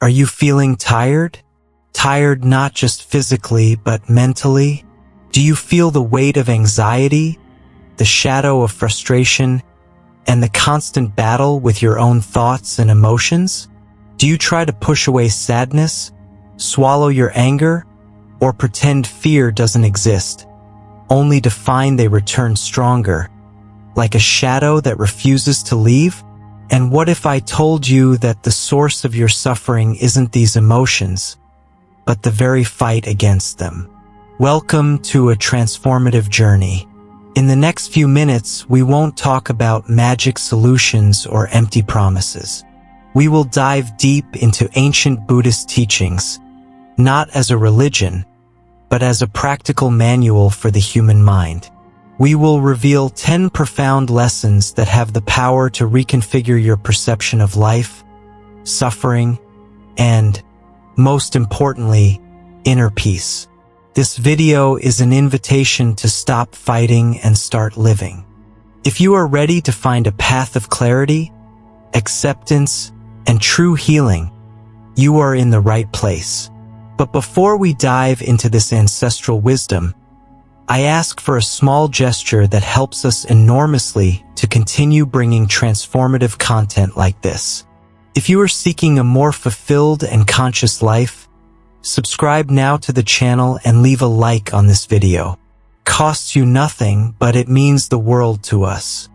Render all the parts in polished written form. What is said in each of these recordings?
Are you feeling tired? Tired not just physically, but mentally? Do you feel the weight of anxiety, the shadow of frustration, and the constant battle with your own thoughts and emotions? Do you try to push away sadness, swallow your anger, or pretend fear doesn't exist, only to find they return stronger, like a shadow that refuses to leave? And what if I told you that the source of your suffering isn't these emotions, but the very fight against them? Welcome to a transformative journey. In the next few minutes, we won't talk about magic solutions or empty promises. We will dive deep into ancient Buddhist teachings, not as a religion, but as a practical manual for the human mind. We will reveal 10 profound lessons that have the power to reconfigure your perception of life, suffering, and, most importantly, inner peace. This video is an invitation to stop fighting and start living. If you are ready to find a path of clarity, acceptance, and true healing, you are in the right place. But before we dive into this ancestral wisdom, I ask for a small gesture that helps us enormously to continue bringing transformative content like this. If you are seeking a more fulfilled and conscious life, subscribe now to the channel and leave a like on this video. Costs you nothing, but it means the world to us.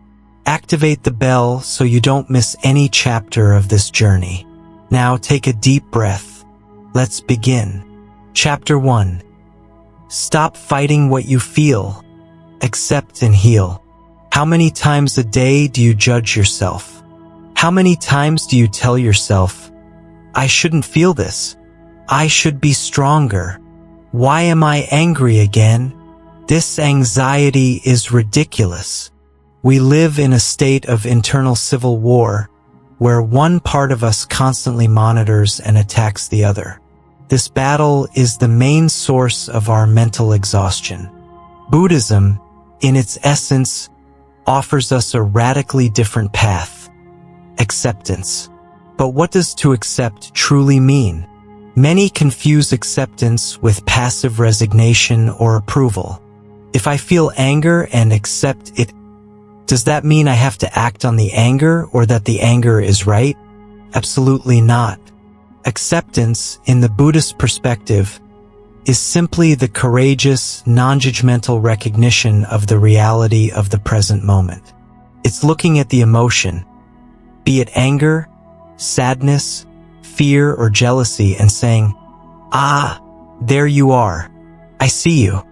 Activate the bell so you don't miss any chapter of this journey. Now take a deep breath. Let's begin. Chapter 1. Stop fighting what you feel. Accept and heal. How many times a day do you judge yourself? How many times do you tell yourself, I shouldn't feel this? I should be stronger. Why am I angry again? This anxiety is ridiculous. We live in a state of internal civil war, where one part of us constantly monitors and attacks the other. This battle is the main source of our mental exhaustion. Buddhism, in its essence, offers us a radically different path: acceptance. But what does to accept truly mean? Many confuse acceptance with passive resignation or approval. If I feel anger and accept it, does that mean I have to act on the anger or that the anger is right? Absolutely not. Acceptance, in the Buddhist perspective, is simply the courageous, non-judgmental recognition of the reality of the present moment. It's looking at the emotion, be it anger, sadness, fear, or jealousy, and saying, ah, there you are. I see you.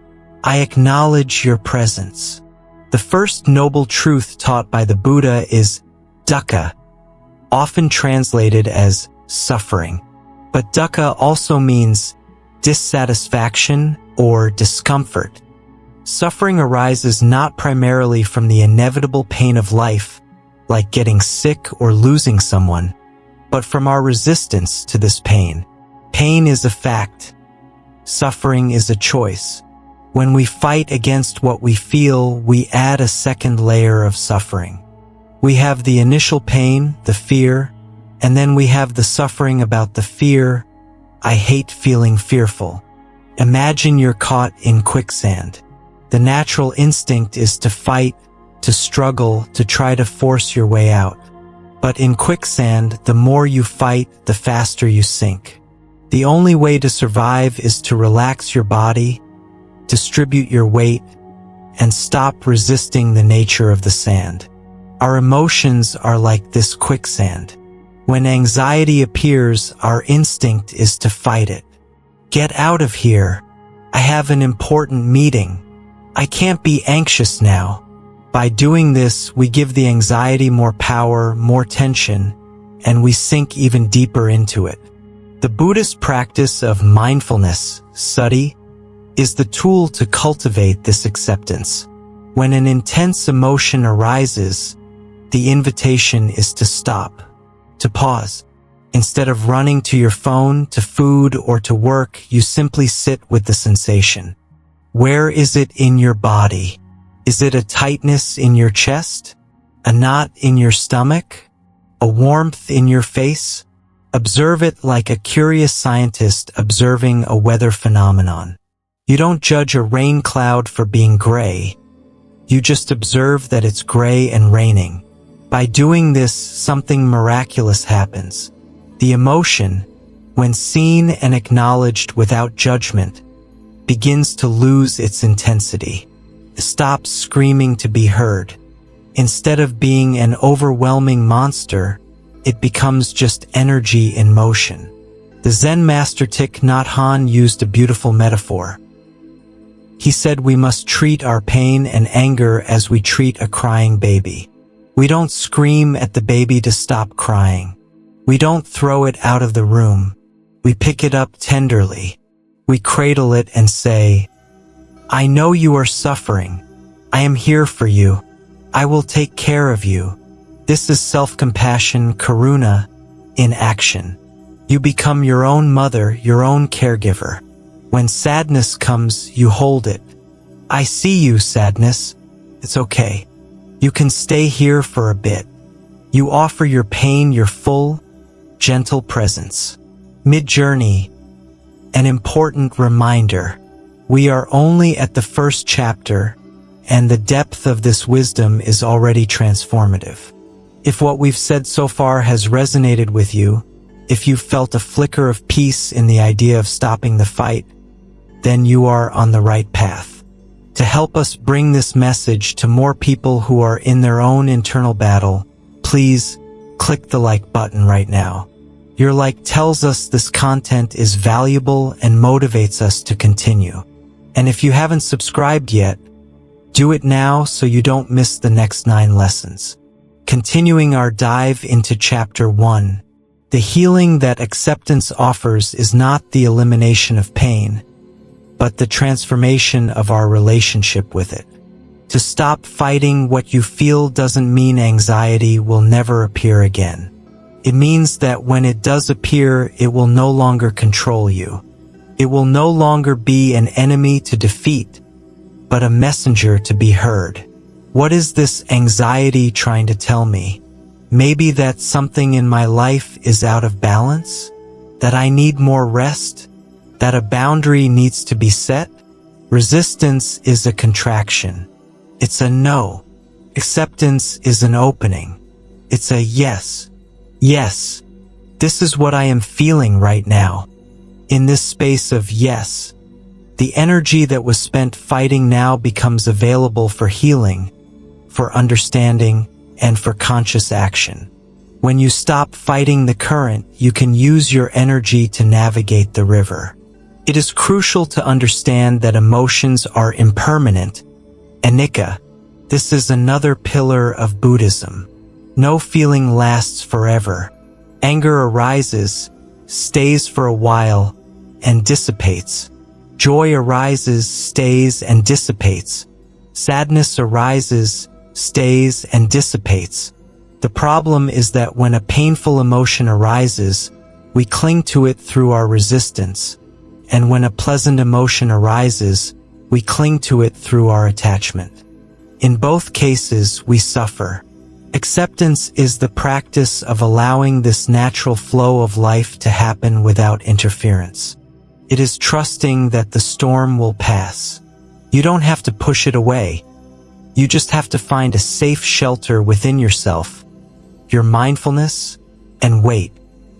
I acknowledge your presence. The first noble truth taught by the Buddha is dukkha, often translated as suffering. But dukkha also means dissatisfaction or discomfort. Suffering arises not primarily from the inevitable pain of life, like getting sick or losing someone, but from our resistance to this pain. Pain is a fact. Suffering is a choice. When we fight against what we feel, we add a second layer of suffering. We have the initial pain, the fear, and then we have the suffering about the fear. I hate feeling fearful. Imagine you're caught in quicksand. The natural instinct is to fight, to struggle, to try to force your way out. But in quicksand, the more you fight, the faster you sink. The only way to survive is to relax your body, distribute your weight, and stop resisting the nature of the sand. Our emotions are like this quicksand. When anxiety appears, our instinct is to fight it. Get out of here. I have an important meeting. I can't be anxious now. By doing this, we give the anxiety more power, more tension, and we sink even deeper into it. The Buddhist practice of mindfulness, sati, is the tool to cultivate this acceptance. When an intense emotion arises, the invitation is to stop, to pause. Instead of running to your phone, to food, or to work, you simply sit with the sensation. Where is it in your body? Is it a tightness in your chest? A knot in your stomach? A warmth in your face? Observe it like a curious scientist observing a weather phenomenon. You don't judge a rain cloud for being gray. You just observe that it's gray and raining. By doing this, something miraculous happens. The emotion, when seen and acknowledged without judgment, begins to lose its intensity. It stops screaming to be heard. Instead of being an overwhelming monster, it becomes just energy in motion. The Zen master Thich Nhat Hanh used a beautiful metaphor. He said we must treat our pain and anger as we treat a crying baby. We don't scream at the baby to stop crying. We don't throw it out of the room. We pick it up tenderly. We cradle it and say, "I know you are suffering. I am here for you. I will take care of you." This is self-compassion, karuna, in action. You become your own mother, your own caregiver. When sadness comes, you hold it. "I see you, sadness. It's okay. You can stay here for a bit." You offer your pain your full, gentle presence. Mid-journey, an important reminder. We are only at the first chapter, and the depth of this wisdom is already transformative. If what we've said so far has resonated with you, if you've felt a flicker of peace in the idea of stopping the fight, then you are on the right path. To help us bring this message to more people who are in their own internal battle, please click the like button right now. Your like tells us this content is valuable and motivates us to continue. And if you haven't subscribed yet, do it now so you don't miss the next 9 lessons. Continuing our dive into Chapter 1, the healing that acceptance offers is not the elimination of pain, but the transformation of our relationship with it. To stop fighting what you feel doesn't mean anxiety will never appear again. It means that when it does appear, it will no longer control you. It will no longer be an enemy to defeat, but a messenger to be heard. What is this anxiety trying to tell me? Maybe that something in my life is out of balance? That I need more rest? That a boundary needs to be set? Resistance is a contraction. It's a no. Acceptance is an opening. It's a yes. Yes, this is what I am feeling right now. In this space of yes, the energy that was spent fighting now becomes available for healing, for understanding, and for conscious action. When you stop fighting the current, you can use your energy to navigate the river. It is crucial to understand that emotions are impermanent. Anicca, this is another pillar of Buddhism. No feeling lasts forever. Anger arises, stays for a while, and dissipates. Joy arises, stays, and dissipates. Sadness arises, stays, and dissipates. The problem is that when a painful emotion arises, we cling to it through our resistance, and when a pleasant emotion arises, we cling to it through our attachment. In both cases, we suffer. Acceptance is the practice of allowing this natural flow of life to happen without interference. It is trusting that the storm will pass. You don't have to push it away. You just have to find a safe shelter within yourself, your mindfulness, and wait.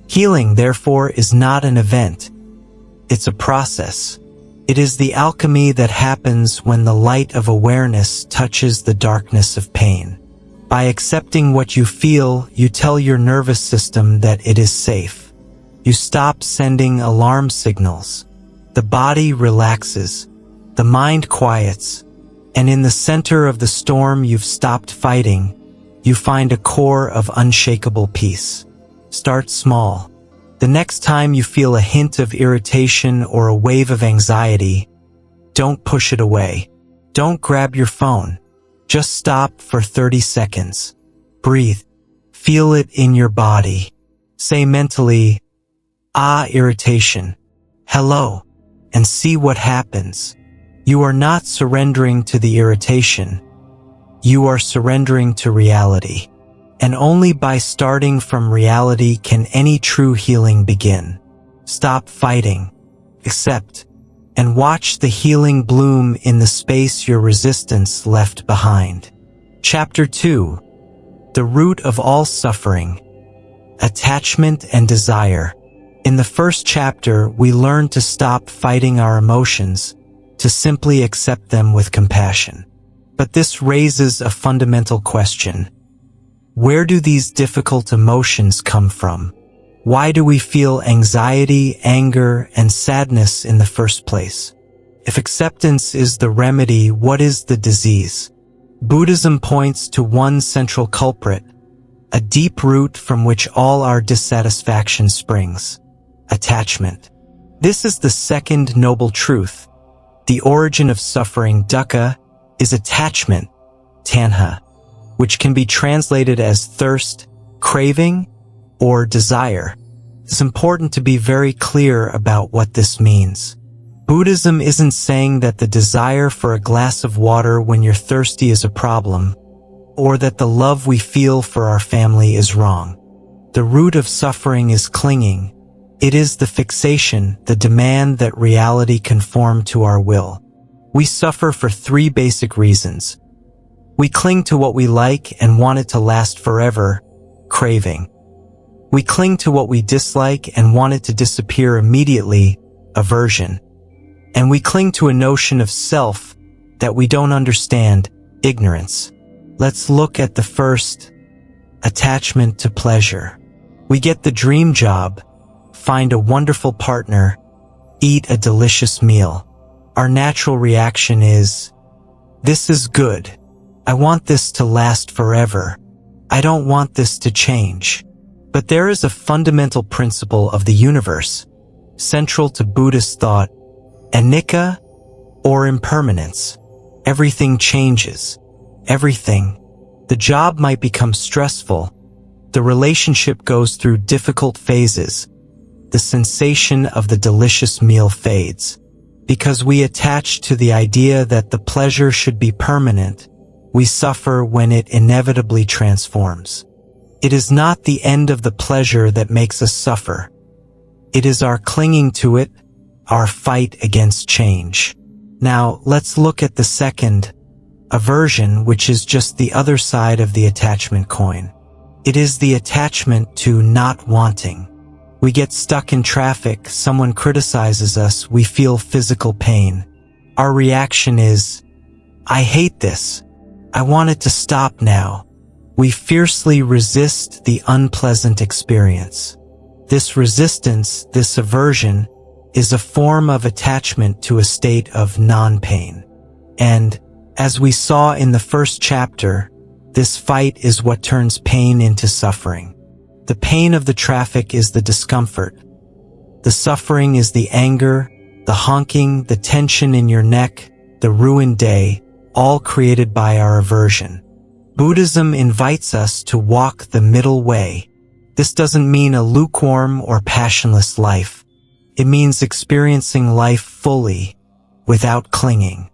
Healing, therefore, is not an event. It's a process. It is the alchemy that happens when the light of awareness touches the darkness of pain. By accepting what you feel, you tell your nervous system that it is safe. You stop sending alarm signals. The body relaxes. The mind quiets. And in the center of the storm you've stopped fighting, you find a core of unshakable peace. Start small. The next time you feel a hint of irritation or a wave of anxiety, don't push it away. Don't grab your phone. Just stop for 30 seconds. Breathe. Feel it in your body. Say mentally, "Ah, irritation. Hello," and see what happens. You are not surrendering to the irritation. You are surrendering to reality. And only by starting from reality can any true healing begin. Stop fighting, accept, and watch the healing bloom in the space your resistance left behind. Chapter 2. The root of all suffering. Attachment and desire. In the first chapter, we learn to stop fighting our emotions, to simply accept them with compassion. But this raises a fundamental question. Where do these difficult emotions come from? Why do we feel anxiety, anger, and sadness in the first place? If acceptance is the remedy, what is the disease? Buddhism points to one central culprit, a deep root from which all our dissatisfaction springs: attachment. This is the second noble truth. The origin of suffering, dukkha, is attachment, tanha, which can be translated as thirst, craving, or desire. It's important to be very clear about what this means. Buddhism isn't saying that the desire for a glass of water when you're thirsty is a problem, or that the love we feel for our family is wrong. The root of suffering is clinging. It is the fixation, the demand that reality conform to our will. We suffer for three basic reasons. We cling to what we like and want it to last forever, craving. We cling to what we dislike and want it to disappear immediately, aversion. And we cling to a notion of self that we don't understand, ignorance. Let's look at the first, attachment to pleasure. We get the dream job, find a wonderful partner, eat a delicious meal. Our natural reaction is, this is good. I want this to last forever. I don't want this to change. But there is a fundamental principle of the universe, central to Buddhist thought, anicca, or impermanence. Everything changes. Everything. The job might become stressful. The relationship goes through difficult phases. The sensation of the delicious meal fades. Because we attach to the idea that the pleasure should be permanent, we suffer when it inevitably transforms. It is not the end of the pleasure that makes us suffer. It is our clinging to it, our fight against change. Now, let's look at the second, aversion, which is just the other side of the attachment coin. It is the attachment to not wanting. We get stuck in traffic, someone criticizes us, we feel physical pain. Our reaction is, I hate this. I want it to stop now. We fiercely resist the unpleasant experience. This resistance, this aversion, is a form of attachment to a state of non-pain. And, as we saw in the first chapter, this fight is what turns pain into suffering. The pain of the traffic is the discomfort. The suffering is the anger, the honking, the tension in your neck, the ruined day, all created by our aversion. Buddhism invites us to walk the middle way. This doesn't mean a lukewarm or passionless life. It means experiencing life fully, without clinging.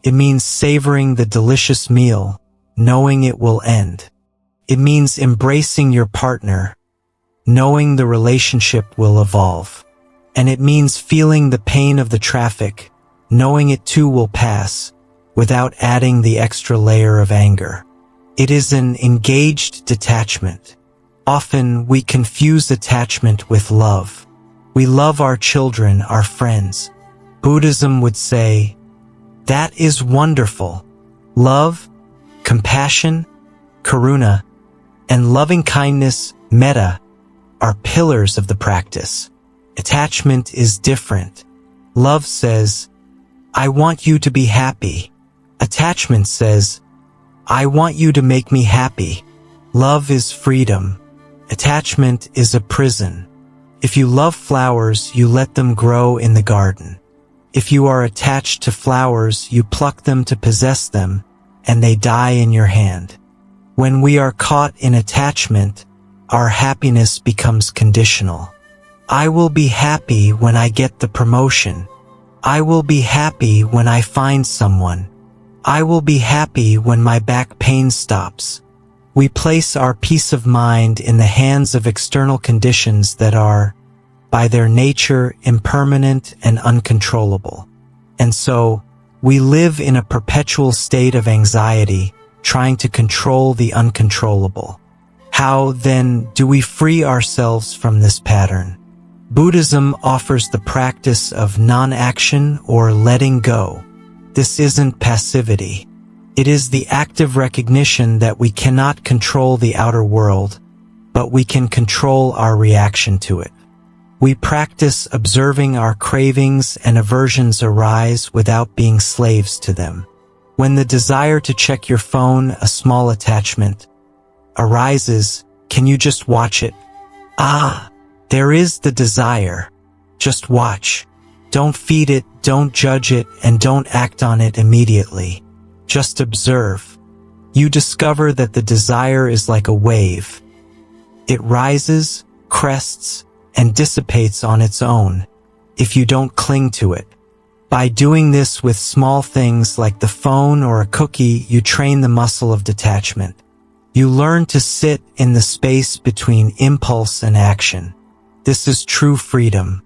It means savoring the delicious meal, knowing it will end. It means embracing your partner, knowing the relationship will evolve. And it means feeling the pain of the traffic, knowing it too will pass, without adding the extra layer of anger. It is an engaged detachment. Often we confuse attachment with love. We love our children, our friends. Buddhism would say, that is wonderful. Love, compassion, karuna, and loving kindness, metta, are pillars of the practice. Attachment is different. Love says, I want you to be happy. Attachment says, I want you to make me happy. Love is freedom. Attachment is a prison. If you love flowers, you let them grow in the garden. If you are attached to flowers, you pluck them to possess them, and they die in your hand. When we are caught in attachment, our happiness becomes conditional. I will be happy when I get the promotion. I will be happy when I find someone. I will be happy when my back pain stops. We place our peace of mind in the hands of external conditions that are, by their nature, impermanent and uncontrollable. And so, we live in a perpetual state of anxiety, trying to control the uncontrollable. How, then, do we free ourselves from this pattern? Buddhism offers the practice of non-action or letting go. This isn't passivity. It is the active recognition that we cannot control the outer world, but we can control our reaction to it. We practice observing our cravings and aversions arise without being slaves to them. When the desire to check your phone, a small attachment, arises, can you just watch it? There is the desire. Just watch. Don't feed it, don't judge it, and don't act on it immediately. Just observe. You discover that the desire is like a wave. It rises, crests, and dissipates on its own, if you don't cling to it. By doing this with small things like the phone or a cookie, you train the muscle of detachment. You learn to sit in the space between impulse and action. This is true freedom.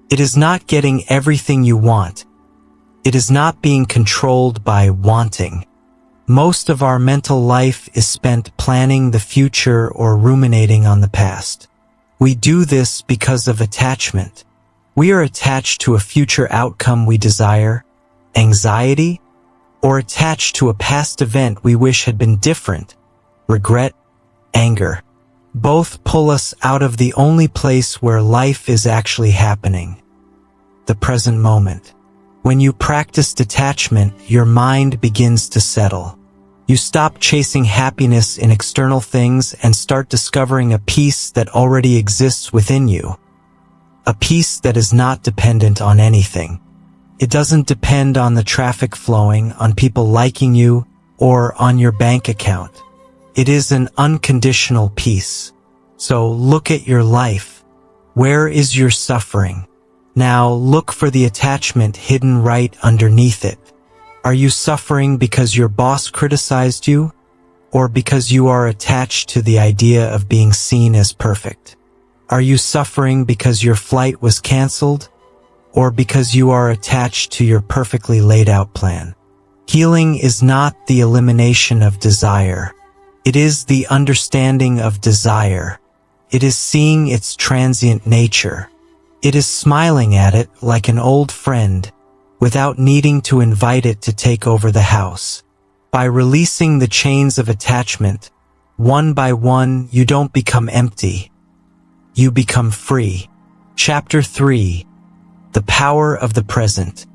It is not getting everything you want. It is not being controlled by wanting. Most of our mental life is spent planning the future or ruminating on the past. We do this because of attachment. We are attached to a future outcome we desire, anxiety, or attached to a past event we wish had been different, regret, anger. Both pull us out of the only place where life is actually happening, the present moment. When you practice detachment, your mind begins to settle. You stop chasing happiness in external things and start discovering a peace that already exists within you. A peace that is not dependent on anything. It doesn't depend on the traffic flowing, on people liking you, or on your bank account. It is an unconditional peace. So look at your life. Where is your suffering? Now look for the attachment hidden right underneath it. Are you suffering because your boss criticized you, or because you are attached to the idea of being seen as perfect? Are you suffering because your flight was canceled, or because you are attached to your perfectly laid out plan? Healing is not the elimination of desire. It is the understanding of desire. It is seeing its transient nature. It is smiling at it like an old friend, without needing to invite it to take over the house. By releasing the chains of attachment, one by one, you don't become empty. You become free. Chapter 3. The Power of the Present.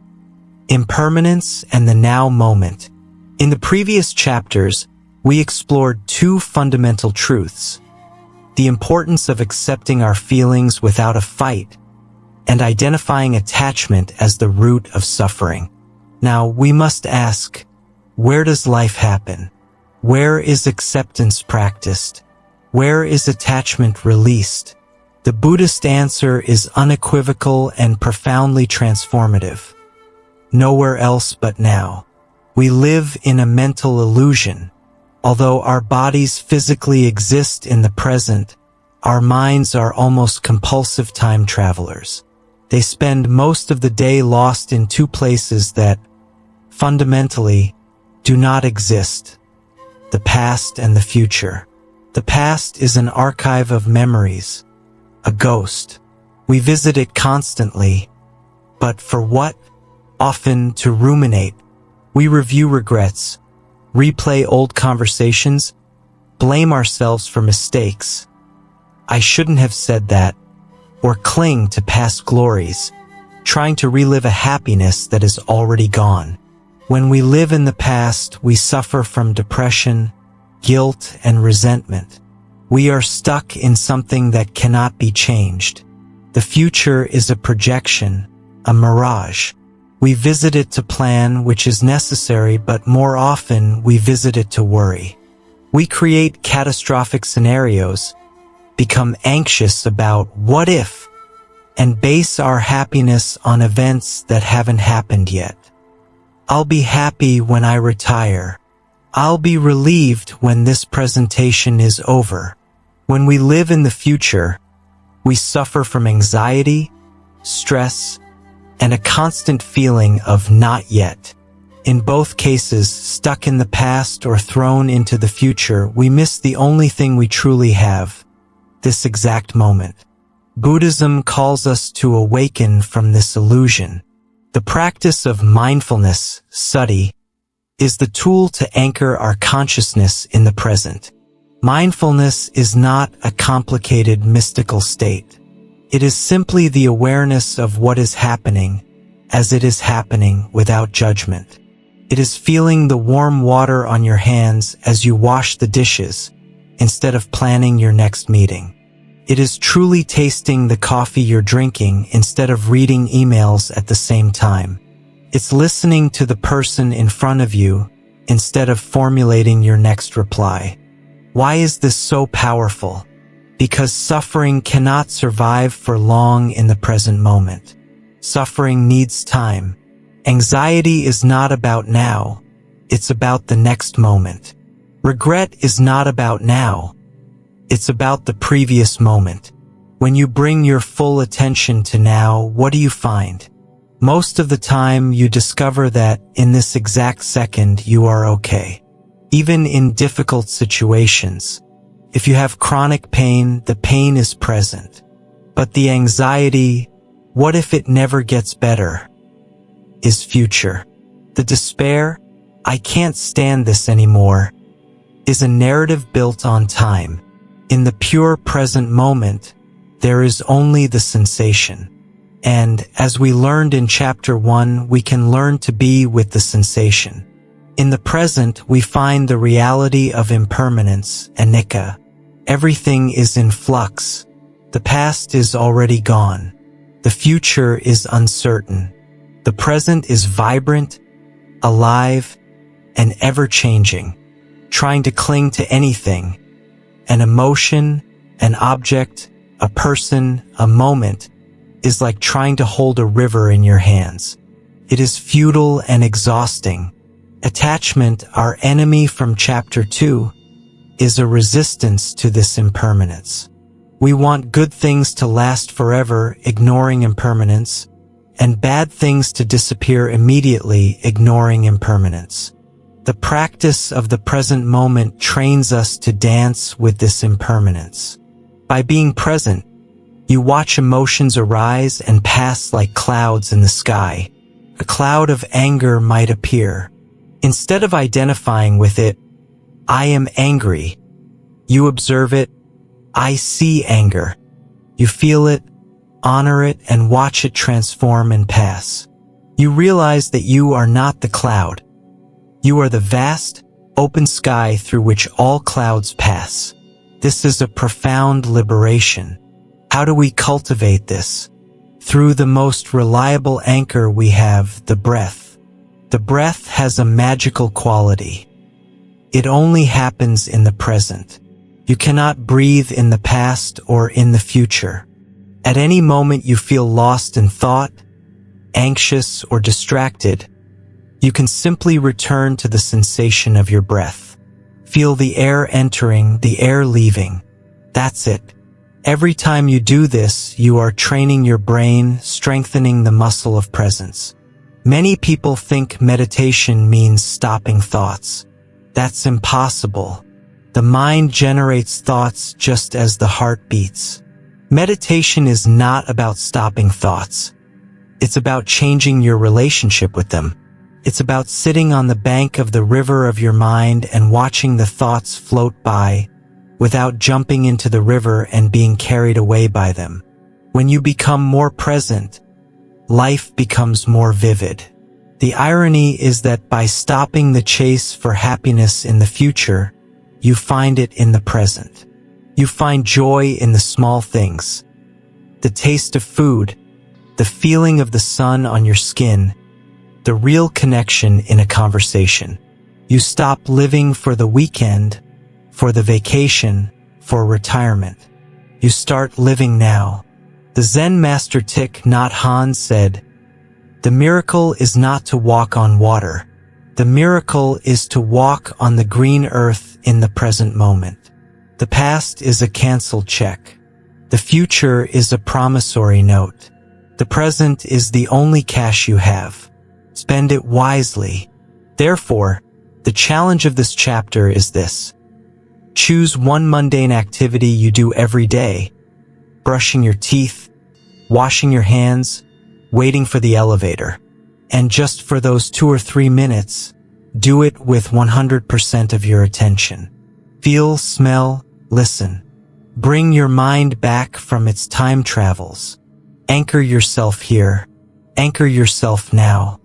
Impermanence and the Now Moment. In the previous chapters, we explored two fundamental truths: the importance of accepting our feelings without a fight, and identifying attachment as the root of suffering. Now, we must ask, where does life happen? Where is acceptance practiced? Where is attachment released? The Buddhist answer is unequivocal and profoundly transformative. Nowhere else but now. We live in a mental illusion. Although our bodies physically exist in the present, our minds are almost compulsive time travelers. They spend most of the day lost in two places that, fundamentally, do not exist: the past and the future. The past is an archive of memories, a ghost. We visit it constantly, but for what? Often to ruminate. We review regrets, replay old conversations, blame ourselves for mistakes. I shouldn't have said that. Or cling to past glories, trying to relive a happiness that is already gone. When we live in the past, we suffer from depression, guilt, and resentment. We are stuck in something that cannot be changed. The future is a projection, a mirage. We visit it to plan, which is necessary, but more often we visit it to worry. We create catastrophic scenarios, become anxious about what if, and base our happiness on events that haven't happened yet. I'll be happy when I retire. I'll be relieved when this presentation is over. When we live in the future, we suffer from anxiety, stress, and a constant feeling of not yet. In both cases, stuck in the past or thrown into the future, we miss the only thing we truly have, this exact moment. Buddhism calls us to awaken from this illusion. The practice of mindfulness, sati, is the tool to anchor our consciousness in the present. Mindfulness is not a complicated mystical state. It is simply the awareness of what is happening as it is happening without judgment. It is feeling the warm water on your hands as you wash the dishes instead of planning your next meeting. It is truly tasting the coffee you're drinking instead of reading emails at the same time. It's listening to the person in front of you instead of formulating your next reply. Why is this so powerful? Because suffering cannot survive for long in the present moment. Suffering needs time. Anxiety is not about now, it's about the next moment. Regret is not about now, it's about the previous moment. When you bring your full attention to now, what do you find? Most of the time, you discover that in this exact second, you are okay. Even in difficult situations, if you have chronic pain, the pain is present. But the anxiety, what if it never gets better, is future. The despair, I can't stand this anymore, is a narrative built on time. In the pure present moment, there is only the sensation. And as we learned in chapter 1, we can learn to be with the sensation. In the present, we find the reality of impermanence, anicca. Everything is in flux. The past is already gone. The future is uncertain. The present is vibrant, alive, and ever-changing, trying to cling to anything, an emotion, an object, a person, a moment, is like trying to hold a river in your hands. It is futile and exhausting. Attachment, our enemy from chapter 2, is a resistance to this impermanence. We want good things to last forever, ignoring impermanence, and bad things to disappear immediately, ignoring impermanence. The practice of the present moment trains us to dance with this impermanence. By being present, you watch emotions arise and pass like clouds in the sky. A cloud of anger might appear. Instead of identifying with it, I am angry. You observe it, I see anger. You feel it, honor it, and watch it transform and pass. You realize that you are not the cloud. You are the vast, open sky through which all clouds pass. This is a profound liberation. How do we cultivate this? Through the most reliable anchor we have, the breath. The breath has a magical quality. It only happens in the present. You cannot breathe in the past or in the future. At any moment you feel lost in thought, anxious, or distracted, you can simply return to the sensation of your breath. Feel the air entering, the air leaving. That's it. Every time you do this, you are training your brain, strengthening the muscle of presence. Many people think meditation means stopping thoughts. That's impossible. The mind generates thoughts just as the heart beats. Meditation is not about stopping thoughts. It's about changing your relationship with them. It's about sitting on the bank of the river of your mind and watching the thoughts float by without jumping into the river and being carried away by them. When you become more present, life becomes more vivid. The irony is that by stopping the chase for happiness in the future, you find it in the present. You find joy in the small things. The taste of food, the feeling of the sun on your skin, the real connection in a conversation. You stop living for the weekend, for the vacation, for retirement. You start living now. The Zen master Thich Nhat Hanh said, "The miracle is not to walk on water. The miracle is to walk on the green earth in the present moment. The past is a canceled check. The future is a promissory note. The present is the only cash you have. Spend it wisely. Therefore, the challenge of this chapter is this. Choose one mundane activity you do every day. Brushing your teeth, washing your hands, waiting for the elevator. And just for those 2 or 3 minutes, do it with 100% of your attention. Feel, smell, listen. Bring your mind back from its time travels. Anchor yourself here. Anchor yourself now.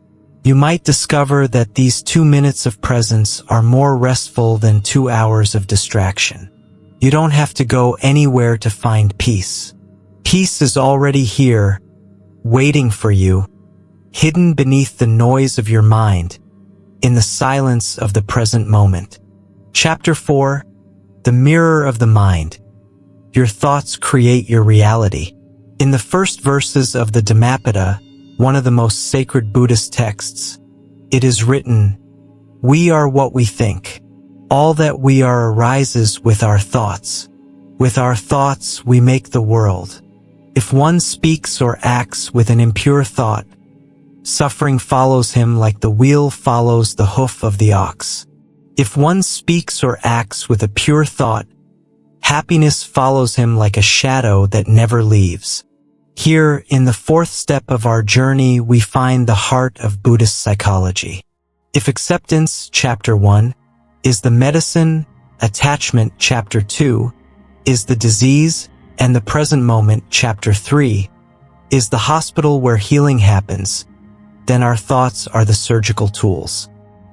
You might discover that these 2 minutes of presence are more restful than 2 hours of distraction. You don't have to go anywhere to find peace. Peace is already here, waiting for you, hidden beneath the noise of your mind, in the silence of the present moment. Chapter 4, The Mirror of the Mind. Your thoughts create your reality. In the first verses of the Dhammapada, one of the most sacred Buddhist texts, it is written, "We are what we think. All that we are arises with our thoughts. With our thoughts we make the world. If one speaks or acts with an impure thought, suffering follows him like the wheel follows the hoof of the ox. If one speaks or acts with a pure thought, happiness follows him like a shadow that never leaves." Here, in the 4th step of our journey, we find the heart of Buddhist psychology. If acceptance, chapter 1, is the medicine, attachment, chapter 2, is the disease, and the present moment, chapter 3, is the hospital where healing happens, then our thoughts are the surgical tools.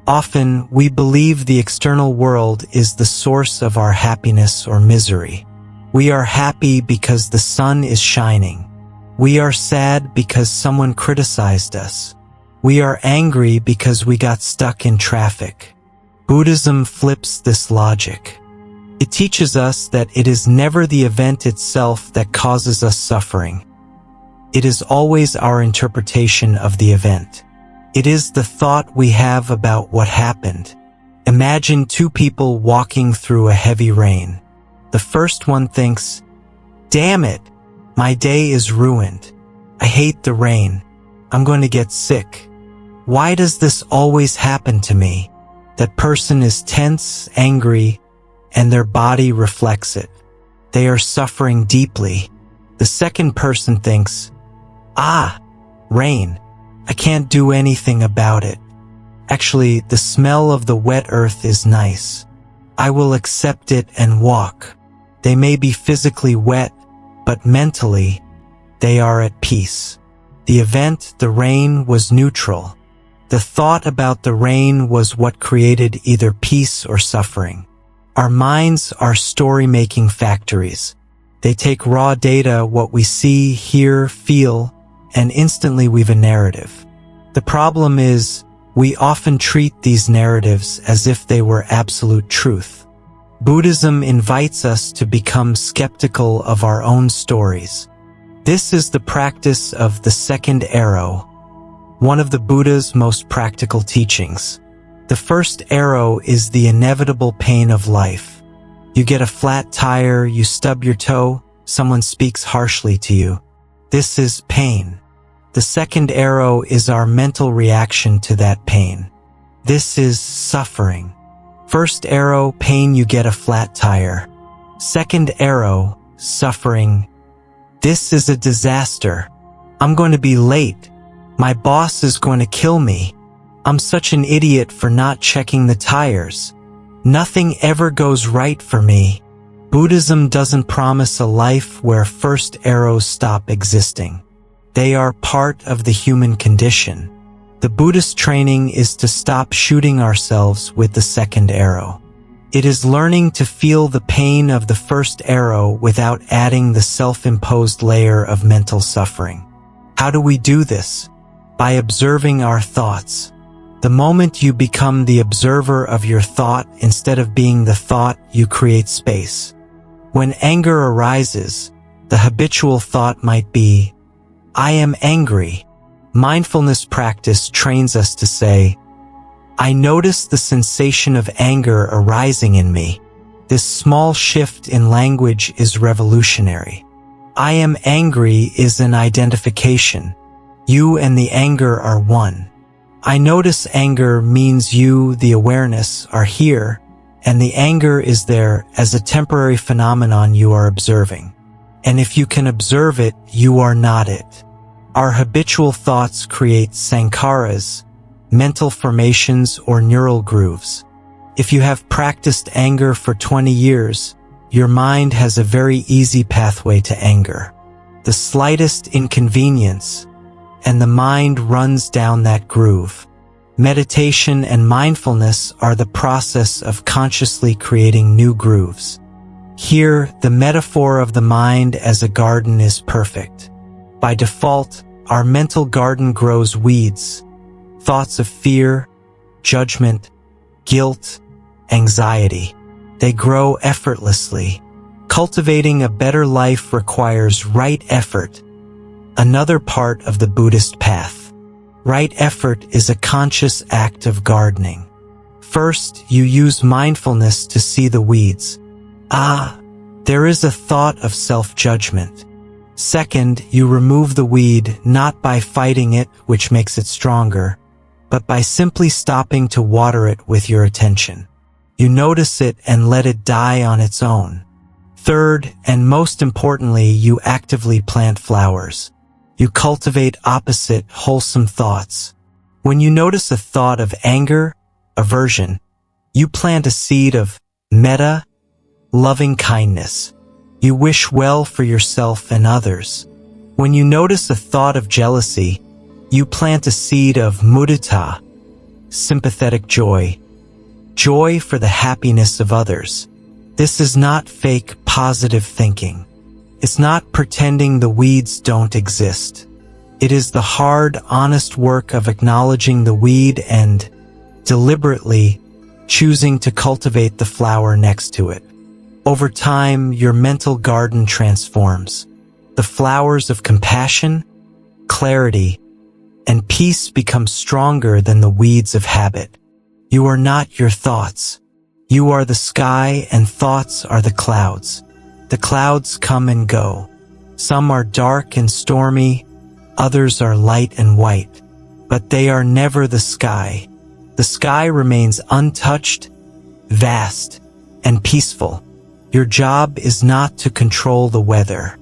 Often, we believe the external world is the source of our happiness or misery. We are happy because the sun is shining. We are sad because someone criticized us. We are angry because we got stuck in traffic. Buddhism flips this logic. It teaches us that it is never the event itself that causes us suffering. It is always our interpretation of the event. It is the thought we have about what happened. Imagine 2 people walking through a heavy rain. The first one thinks, "Damn it! My day is ruined. I hate the rain. I'm going to get sick. Why does this always happen to me?" That person is tense, angry, and their body reflects it. They are suffering deeply. The second person thinks, "Ah, rain. I can't do anything about it. Actually, the smell of the wet earth is nice. I will accept it and walk." They may be physically wet, but mentally, they are at peace. The event, the rain, was neutral. The thought about the rain was what created either peace or suffering. Our minds are story-making factories. They take raw data, what we see, hear, feel, and instantly weave a narrative. The problem is, we often treat these narratives as if they were absolute truth. Buddhism invites us to become skeptical of our own stories. This is the practice of the second arrow, one of the Buddha's most practical teachings. The first arrow is the inevitable pain of life. You get a flat tire, you stub your toe, someone speaks harshly to you. This is pain. The second arrow is our mental reaction to that pain. This is suffering. First arrow, pain, you get a flat tire. Second arrow, suffering. This is a disaster. I'm going to be late. My boss is going to kill me. I'm such an idiot for not checking the tires. Nothing ever goes right for me. Buddhism doesn't promise a life where first arrows stop existing. They are part of the human condition. The Buddhist training is to stop shooting ourselves with the second arrow. It is learning to feel the pain of the first arrow without adding the self-imposed layer of mental suffering. How do we do this? By observing our thoughts. The moment you become the observer of your thought instead of being the thought, you create space. When anger arises, the habitual thought might be, "I am angry." Mindfulness practice trains us to say, I notice the sensation of anger arising in me. This small shift in language is revolutionary. I am angry is an identification. You and the anger are one. I notice anger means you, the awareness, are here, and the anger is there as a temporary phenomenon you are observing. And if you can observe it, you are not it. Our habitual thoughts create sankharas, mental formations or neural grooves. If you have practiced anger for 20 years, your mind has a very easy pathway to anger. The slightest inconvenience, and the mind runs down that groove. Meditation and mindfulness are the process of consciously creating new grooves. Here, the metaphor of the mind as a garden is perfect. By default, our mental garden grows weeds, thoughts of fear, judgment, guilt, anxiety. They grow effortlessly. Cultivating a better life requires right effort, another part of the Buddhist path. Right effort is a conscious act of gardening. First, you use mindfulness to see the weeds. There is a thought of self-judgment. Second, you remove the weed not by fighting it, which makes it stronger, but by simply stopping to water it with your attention. You notice it and let it die on its own. Third, and most importantly, you actively plant flowers. You cultivate opposite, wholesome thoughts. When you notice a thought of anger, aversion, you plant a seed of metta, loving kindness. You wish well for yourself and others. When you notice a thought of jealousy, you plant a seed of mudita, sympathetic joy, joy for the happiness of others. This is not fake positive thinking. It's not pretending the weeds don't exist. It is the hard, honest work of acknowledging the weed and deliberately choosing to cultivate the flower next to it. Over time, your mental garden transforms. The flowers of compassion, clarity, and peace become stronger than the weeds of habit. You are not your thoughts. You are the sky, and thoughts are the clouds. The clouds come and go. Some are dark and stormy, others are light and white. But they are never the sky. The sky remains untouched, vast, and peaceful. Your job is not to control the weather.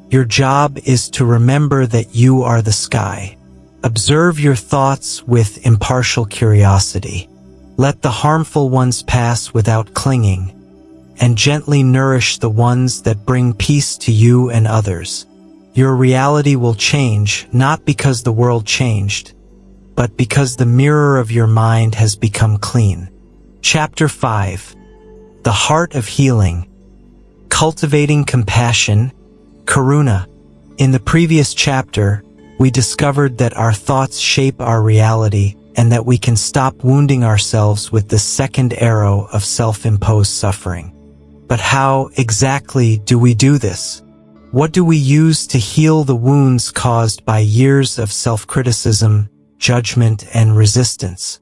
Your job is to remember that you are the sky. Observe your thoughts with impartial curiosity. Let the harmful ones pass without clinging, and gently nourish the ones that bring peace to you and others. Your reality will change, not because the world changed, but because the mirror of your mind has become clean. Chapter 5. The Heart of Healing. Cultivating Compassion, Karuna. In the previous chapter, we discovered that our thoughts shape our reality and that we can stop wounding ourselves with the second arrow of self-imposed suffering. But how exactly do we do this? What do we use to heal the wounds caused by years of self-criticism, judgment, and resistance?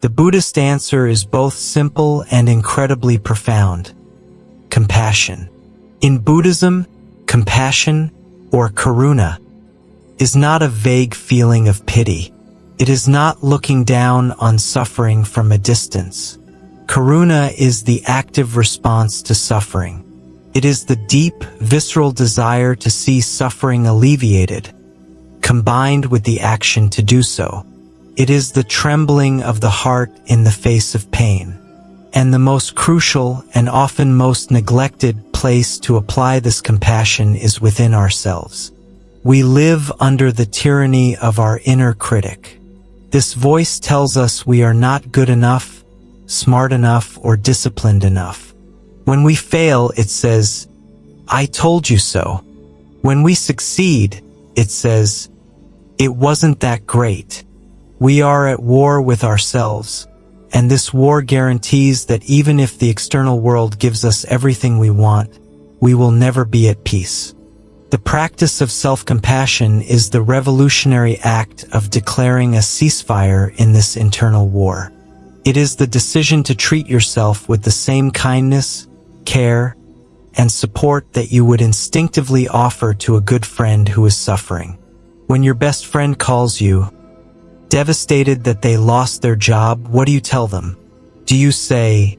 The Buddhist answer is both simple and incredibly profound. Compassion. In Buddhism, compassion, or karuna, is not a vague feeling of pity. It is not looking down on suffering from a distance. Karuna is the active response to suffering. It is the deep, visceral desire to see suffering alleviated, combined with the action to do so. It is the trembling of the heart in the face of pain. And the most crucial and often most neglected place to apply this compassion is within ourselves. We live under the tyranny of our inner critic. This voice tells us we are not good enough, smart enough, or disciplined enough. When we fail, it says, "I told you so." When we succeed, it says, "It wasn't that great." We are at war with ourselves, and this war guarantees that even if the external world gives us everything we want, we will never be at peace. The practice of self-compassion is the revolutionary act of declaring a ceasefire in this internal war. It is the decision to treat yourself with the same kindness, care, and support that you would instinctively offer to a good friend who is suffering. When your best friend calls you, devastated that they lost their job, what do you tell them? Do you say,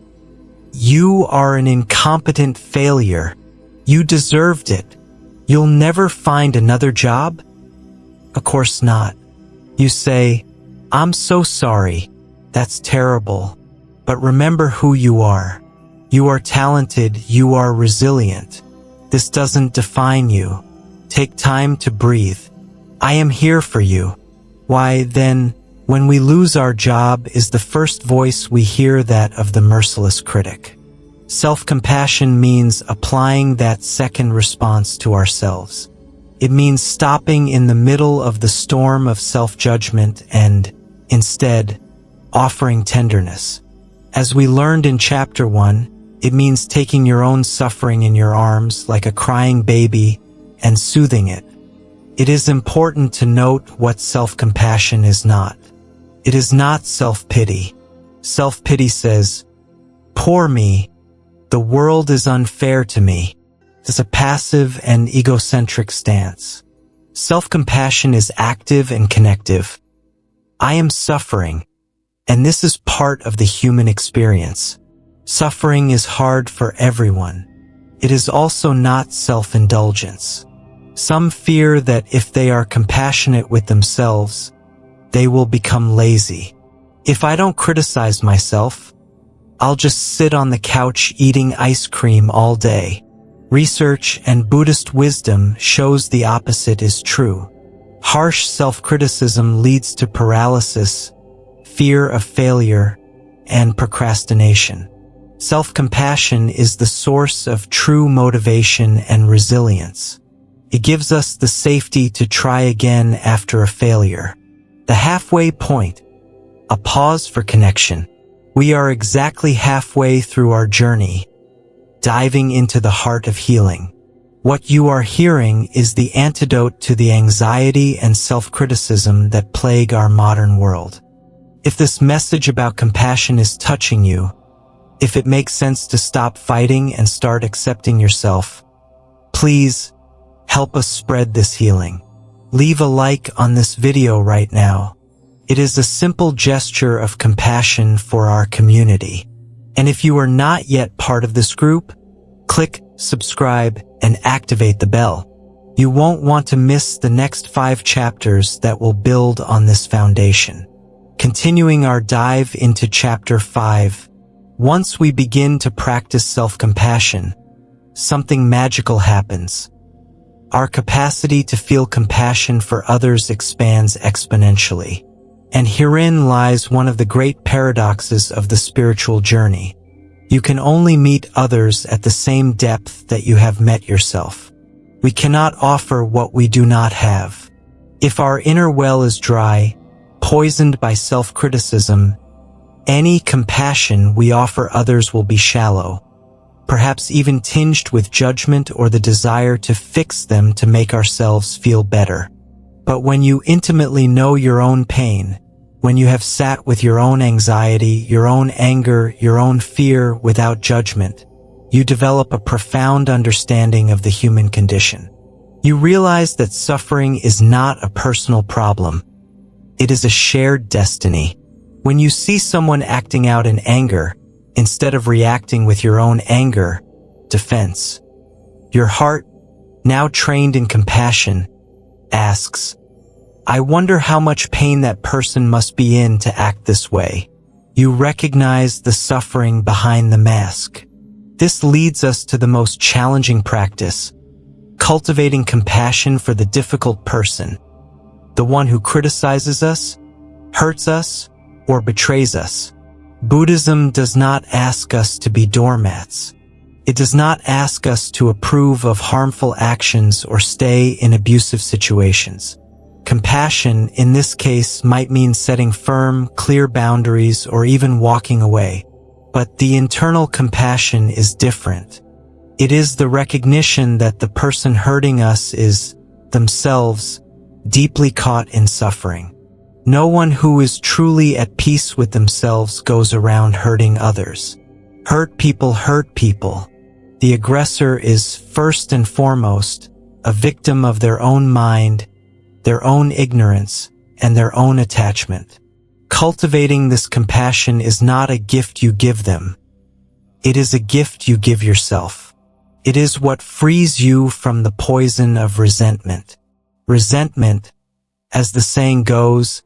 "You are an incompetent failure. You deserved it. You'll never find another job"? Of course not. You say, "I'm so sorry. That's terrible. But remember who you are. You are talented. You are resilient. This doesn't define you. Take time to breathe. I am here for you." Why, then, when we lose our job, is the first voice we hear that of the merciless critic. Self-compassion means applying that second response to ourselves. It means stopping in the middle of the storm of self-judgment and, instead, offering tenderness. As we learned in Chapter 1, it means taking your own suffering in your arms like a crying baby and soothing it. It is important to note what self-compassion is not. It is not self-pity. Self-pity says, "Poor me, the world is unfair to me." It is a passive and egocentric stance. Self-compassion is active and connective. I am suffering, and this is part of the human experience. Suffering is hard for everyone. It is also not self-indulgence. Some fear that if they are compassionate with themselves, they will become lazy. If I don't criticize myself, I'll just sit on the couch eating ice cream all day. Research and Buddhist wisdom shows the opposite is true. Harsh self-criticism leads to paralysis, fear of failure, and procrastination. Self-compassion is the source of true motivation and resilience. It gives us the safety to try again after a failure. The halfway point, a pause for connection. We are exactly halfway through our journey, diving into the heart of healing. What you are hearing is the antidote to the anxiety and self-criticism that plague our modern world. If this message about compassion is touching you, if it makes sense to stop fighting and start accepting yourself, please help us spread this healing. Leave a like on this video right now. It is a simple gesture of compassion for our community. And if you are not yet part of this group, click subscribe and activate the bell. You won't want to miss the next 5 chapters that will build on this foundation. Continuing our dive into Chapter 5, once we begin to practice self-compassion, something magical happens. Our capacity to feel compassion for others expands exponentially. And herein lies one of the great paradoxes of the spiritual journey. You can only meet others at the same depth that you have met yourself. We cannot offer what we do not have. If our inner well is dry, poisoned by self-criticism, any compassion we offer others will be shallow, perhaps even tinged with judgment or the desire to fix them to make ourselves feel better. But when you intimately know your own pain, when you have sat with your own anxiety, your own anger, your own fear without judgment, you develop a profound understanding of the human condition. You realize that suffering is not a personal problem. It is a shared destiny. When you see someone acting out in anger, instead of reacting with your own anger, defense, your heart, now trained in compassion, asks, "I wonder how much pain that person must be in to act this way." You recognize the suffering behind the mask. This leads us to the most challenging practice, cultivating compassion for the difficult person, the one who criticizes us, hurts us, or betrays us. Buddhism does not ask us to be doormats. It does not ask us to approve of harmful actions or stay in abusive situations. Compassion, in this case, might mean setting firm, clear boundaries or even walking away. But the internal compassion is different. It is the recognition that the person hurting us is, themselves, deeply caught in suffering. No one who is truly at peace with themselves goes around hurting others. Hurt people hurt people. The aggressor is first and foremost a victim of their own mind, their own ignorance, and their own attachment. Cultivating this compassion is not a gift you give them. It is a gift you give yourself. It is what frees you from the poison of resentment. Resentment, as the saying goes,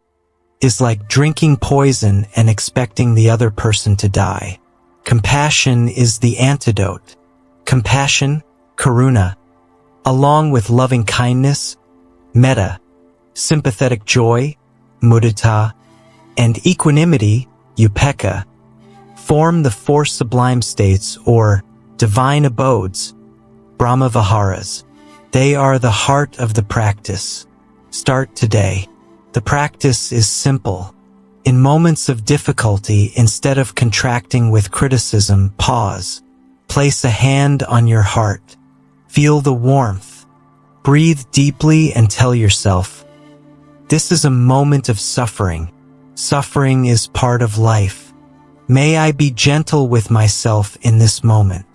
is like drinking poison and expecting the other person to die. Compassion is the antidote. Compassion, karuna, along with loving kindness, metta, sympathetic joy, mudita, and equanimity, upekkha, form the four sublime states or divine abodes, Brahma Viharas. They are the heart of the practice. Start today. The practice is simple. In moments of difficulty, instead of contracting with criticism, pause. Place a hand on your heart. Feel the warmth. Breathe deeply and tell yourself, this is a moment of suffering. Suffering is part of life. May I be gentle with myself in this moment.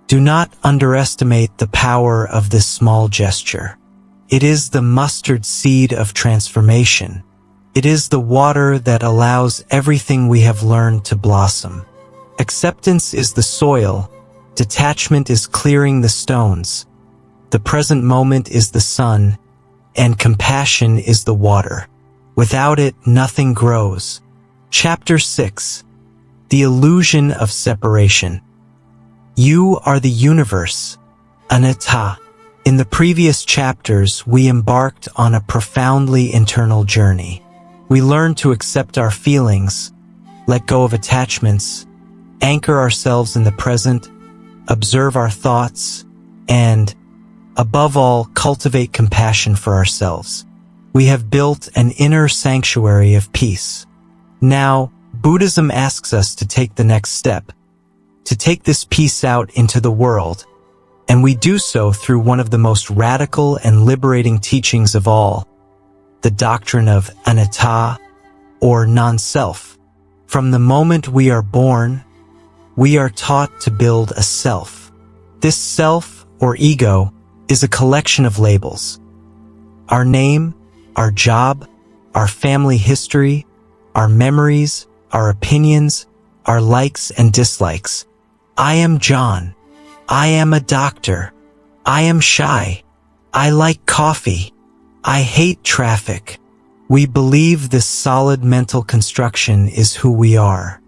Do not underestimate the power of this small gesture. It is the mustard seed of transformation. It is the water that allows everything we have learned to blossom. Acceptance is the soil. Detachment is clearing the stones. The present moment is the sun, and compassion is the water. Without it, nothing grows. Chapter 6. The Illusion of Separation. You are the universe, anatta. In the previous chapters, we embarked on a profoundly internal journey. We learned to accept our feelings, let go of attachments, anchor ourselves in the present, observe our thoughts, and, above all, cultivate compassion for ourselves. We have built an inner sanctuary of peace. Now, Buddhism asks us to take the next step, to take this peace out into the world, and we do so through one of the most radical and liberating teachings of all, the doctrine of anatta, or non-self. From the moment we are born, we are taught to build a self. This self, or ego, is a collection of labels. Our name, our job, our family history, our memories, our opinions, our likes and dislikes. I am John. I am a doctor. I am shy. I like coffee. I hate traffic. We believe this solid mental construction is who we are,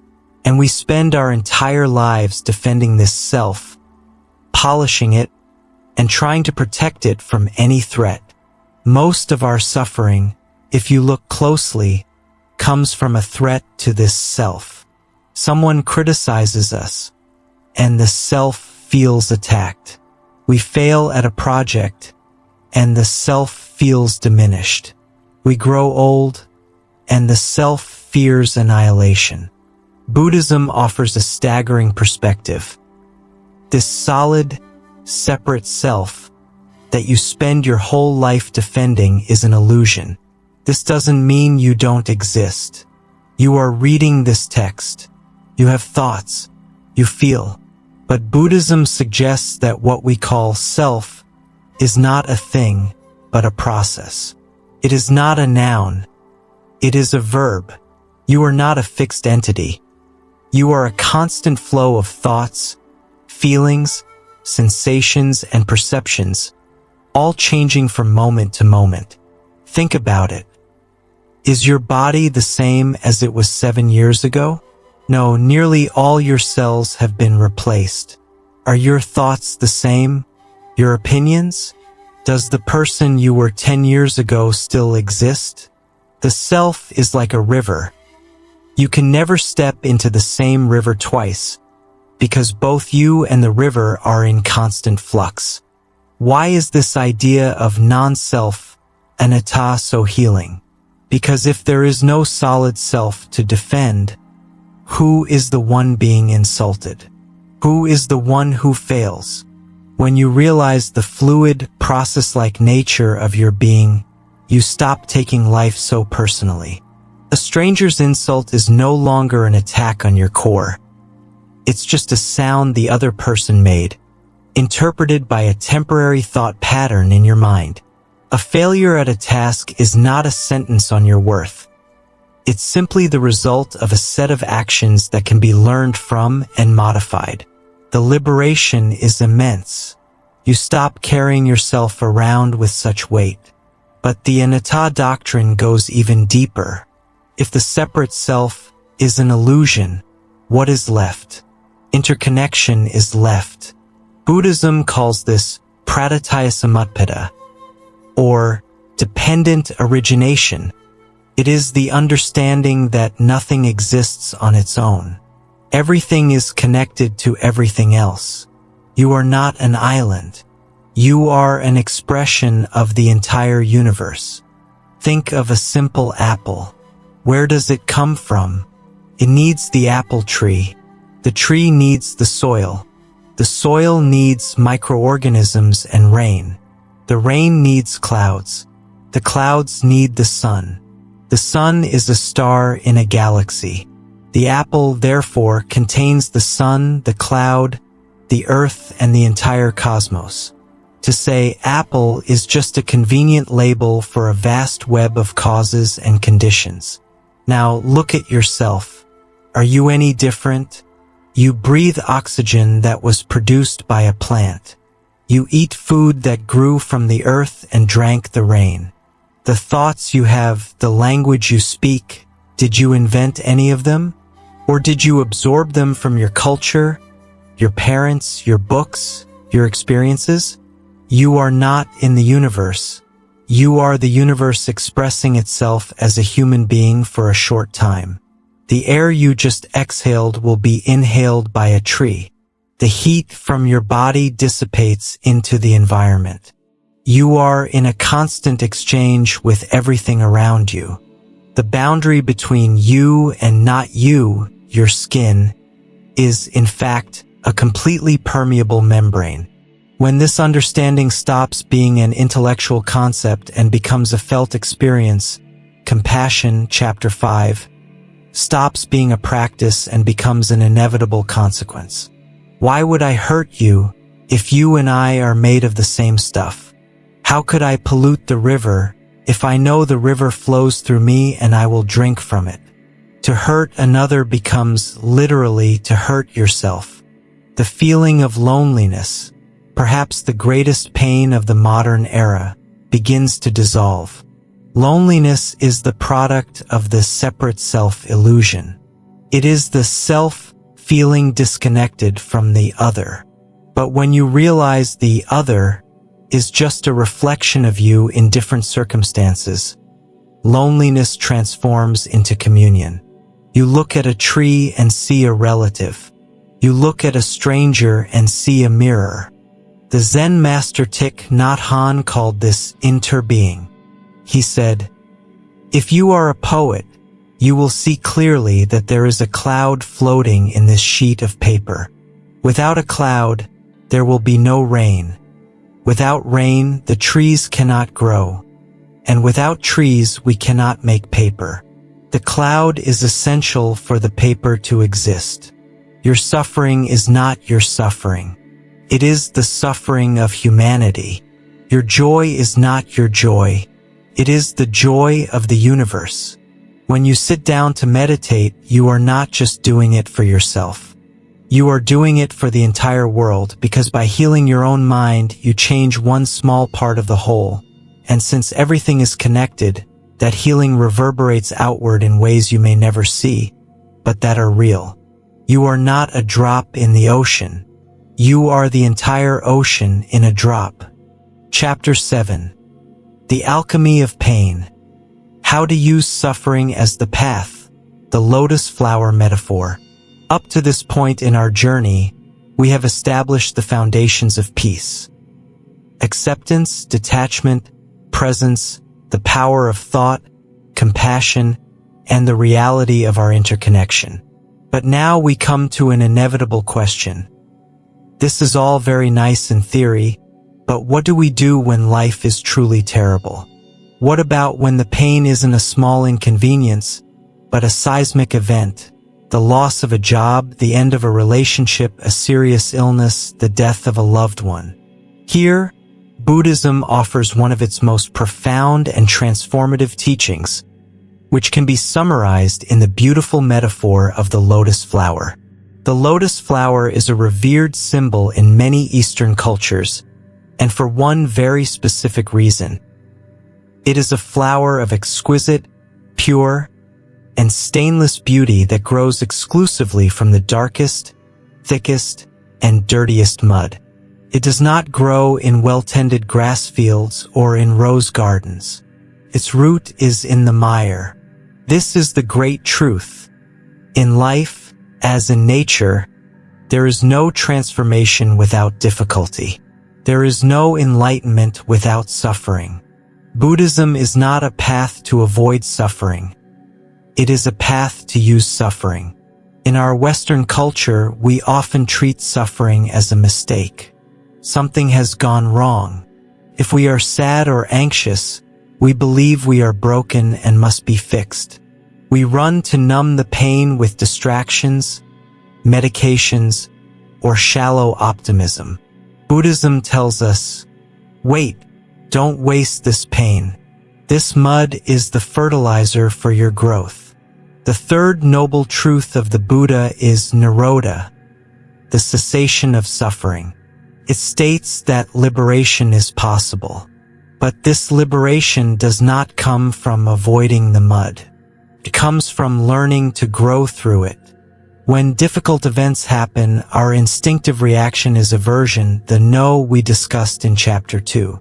and we spend our entire lives defending this self, polishing it, and trying to protect it from any threat. Most of our suffering, if you look closely, comes from a threat to this self. Someone criticizes us, and the self feels attacked. We fail at a project, and the self feels diminished. We grow old, and the self fears annihilation. Buddhism offers a staggering perspective. This solid, separate self that you spend your whole life defending is an illusion. This doesn't mean you don't exist. You are reading this text. You have thoughts. You feel. But Buddhism suggests that what we call self is not a thing, but a process. It is not a noun. It is a verb. You are not a fixed entity. You are a constant flow of thoughts, feelings, sensations, and perceptions, all changing from moment to moment. Think about it. Is your body the same as it was 7 years ago? No, nearly all your cells have been replaced. Are your thoughts the same? Your opinions? Does the person you were 10 years ago still exist? The self is like a river. You can never step into the same river twice, because both you and the river are in constant flux. Why is this idea of non-self, anatta, so healing? Because if there is no solid self to defend, who is the one being insulted? Who is the one who fails? When you realize the fluid, process-like nature of your being, you stop taking life so personally. A stranger's insult is no longer an attack on your core. It's just a sound the other person made, interpreted by a temporary thought pattern in your mind. A failure at a task is not a sentence on your worth. It's simply the result of a set of actions that can be learned from and modified. The liberation is immense. You stop carrying yourself around with such weight. But the anatta doctrine goes even deeper. If the separate self is an illusion, what is left? Interconnection is left. Buddhism calls this pratitya samutpada, or dependent origination. It is the understanding that nothing exists on its own. Everything is connected to everything else. You are not an island. You are an expression of the entire universe. Think of a simple apple. Where does it come from? It needs the apple tree. The tree needs the soil. The soil needs microorganisms and rain. The rain needs clouds. The clouds need the sun. The sun is a star in a galaxy. The apple, therefore, contains the sun, the cloud, the earth, and the entire cosmos. To say apple is just a convenient label for a vast web of causes and conditions. Now look at yourself. Are you any different? You breathe oxygen that was produced by a plant. You eat food that grew from the earth and drank the rain. The thoughts you have, the language you speak, did you invent any of them? Or did you absorb them from your culture, your parents, your books, your experiences? You are not in the universe. You are the universe expressing itself as a human being for a short time. The air you just exhaled will be inhaled by a tree. The heat from your body dissipates into the environment. You are in a constant exchange with everything around you. The boundary between you and not you, your skin, is, in fact, a completely permeable membrane. When this understanding stops being an intellectual concept and becomes a felt experience, compassion, chapter 5, stops being a practice and becomes an inevitable consequence. Why would I hurt you if you and I are made of the same stuff? How could I pollute the river if I know the river flows through me and I will drink from it? To hurt another becomes literally to hurt yourself. The feeling of loneliness, perhaps the greatest pain of the modern era, begins to dissolve. Loneliness is the product of the separate self illusion. It is the self feeling disconnected from the other. But when you realize the other is just a reflection of you in different circumstances, loneliness transforms into communion. You look at a tree and see a relative. You look at a stranger and see a mirror. The Zen master Thich Nhat Hanh called this interbeing. He said, "If you are a poet, you will see clearly that there is a cloud floating in this sheet of paper. Without a cloud, there will be no rain. Without rain, the trees cannot grow. And without trees, we cannot make paper. The cloud is essential for the paper to exist. Your suffering is not your suffering. It is the suffering of humanity. Your joy is not your joy. It is the joy of the universe. When you sit down to meditate, you are not just doing it for yourself. You are doing it for the entire world, because by healing your own mind, you change one small part of the whole. And since everything is connected, that healing reverberates outward in ways you may never see, but that are real. You are not a drop in the ocean. You are the entire ocean in a drop. Chapter 7. The Alchemy of Pain. How to use suffering as the path, the lotus flower metaphor. Up to this point in our journey, we have established the foundations of peace. Acceptance, detachment, presence, the power of thought, compassion, and the reality of our interconnection. But now we come to an inevitable question. This is all very nice in theory, but what do we do when life is truly terrible? What about when the pain isn't a small inconvenience, but a seismic event. The loss of a job, the end of a relationship, a serious illness, the death of a loved one. Here, Buddhism offers one of its most profound and transformative teachings, which can be summarized in the beautiful metaphor of the lotus flower. The lotus flower is a revered symbol in many Eastern cultures, and for one very specific reason. It is a flower of exquisite, pure, and stainless beauty that grows exclusively from the darkest, thickest, and dirtiest mud. It does not grow in well-tended grass fields or in rose gardens. Its root is in the mire. This is the great truth. In life, as in nature, there is no transformation without difficulty. There is no enlightenment without suffering. Buddhism is not a path to avoid suffering. It is a path to use suffering. In our Western culture, we often treat suffering as a mistake. Something has gone wrong. If we are sad or anxious, we believe we are broken and must be fixed. We run to numb the pain with distractions, medications, or shallow optimism. Buddhism tells us, wait, don't waste this pain. This mud is the fertilizer for your growth. The third noble truth of the Buddha is Nirodha, the cessation of suffering. It states that liberation is possible. But this liberation does not come from avoiding the mud. It comes from learning to grow through it. When difficult events happen, our instinctive reaction is aversion, the no we discussed in Chapter 2.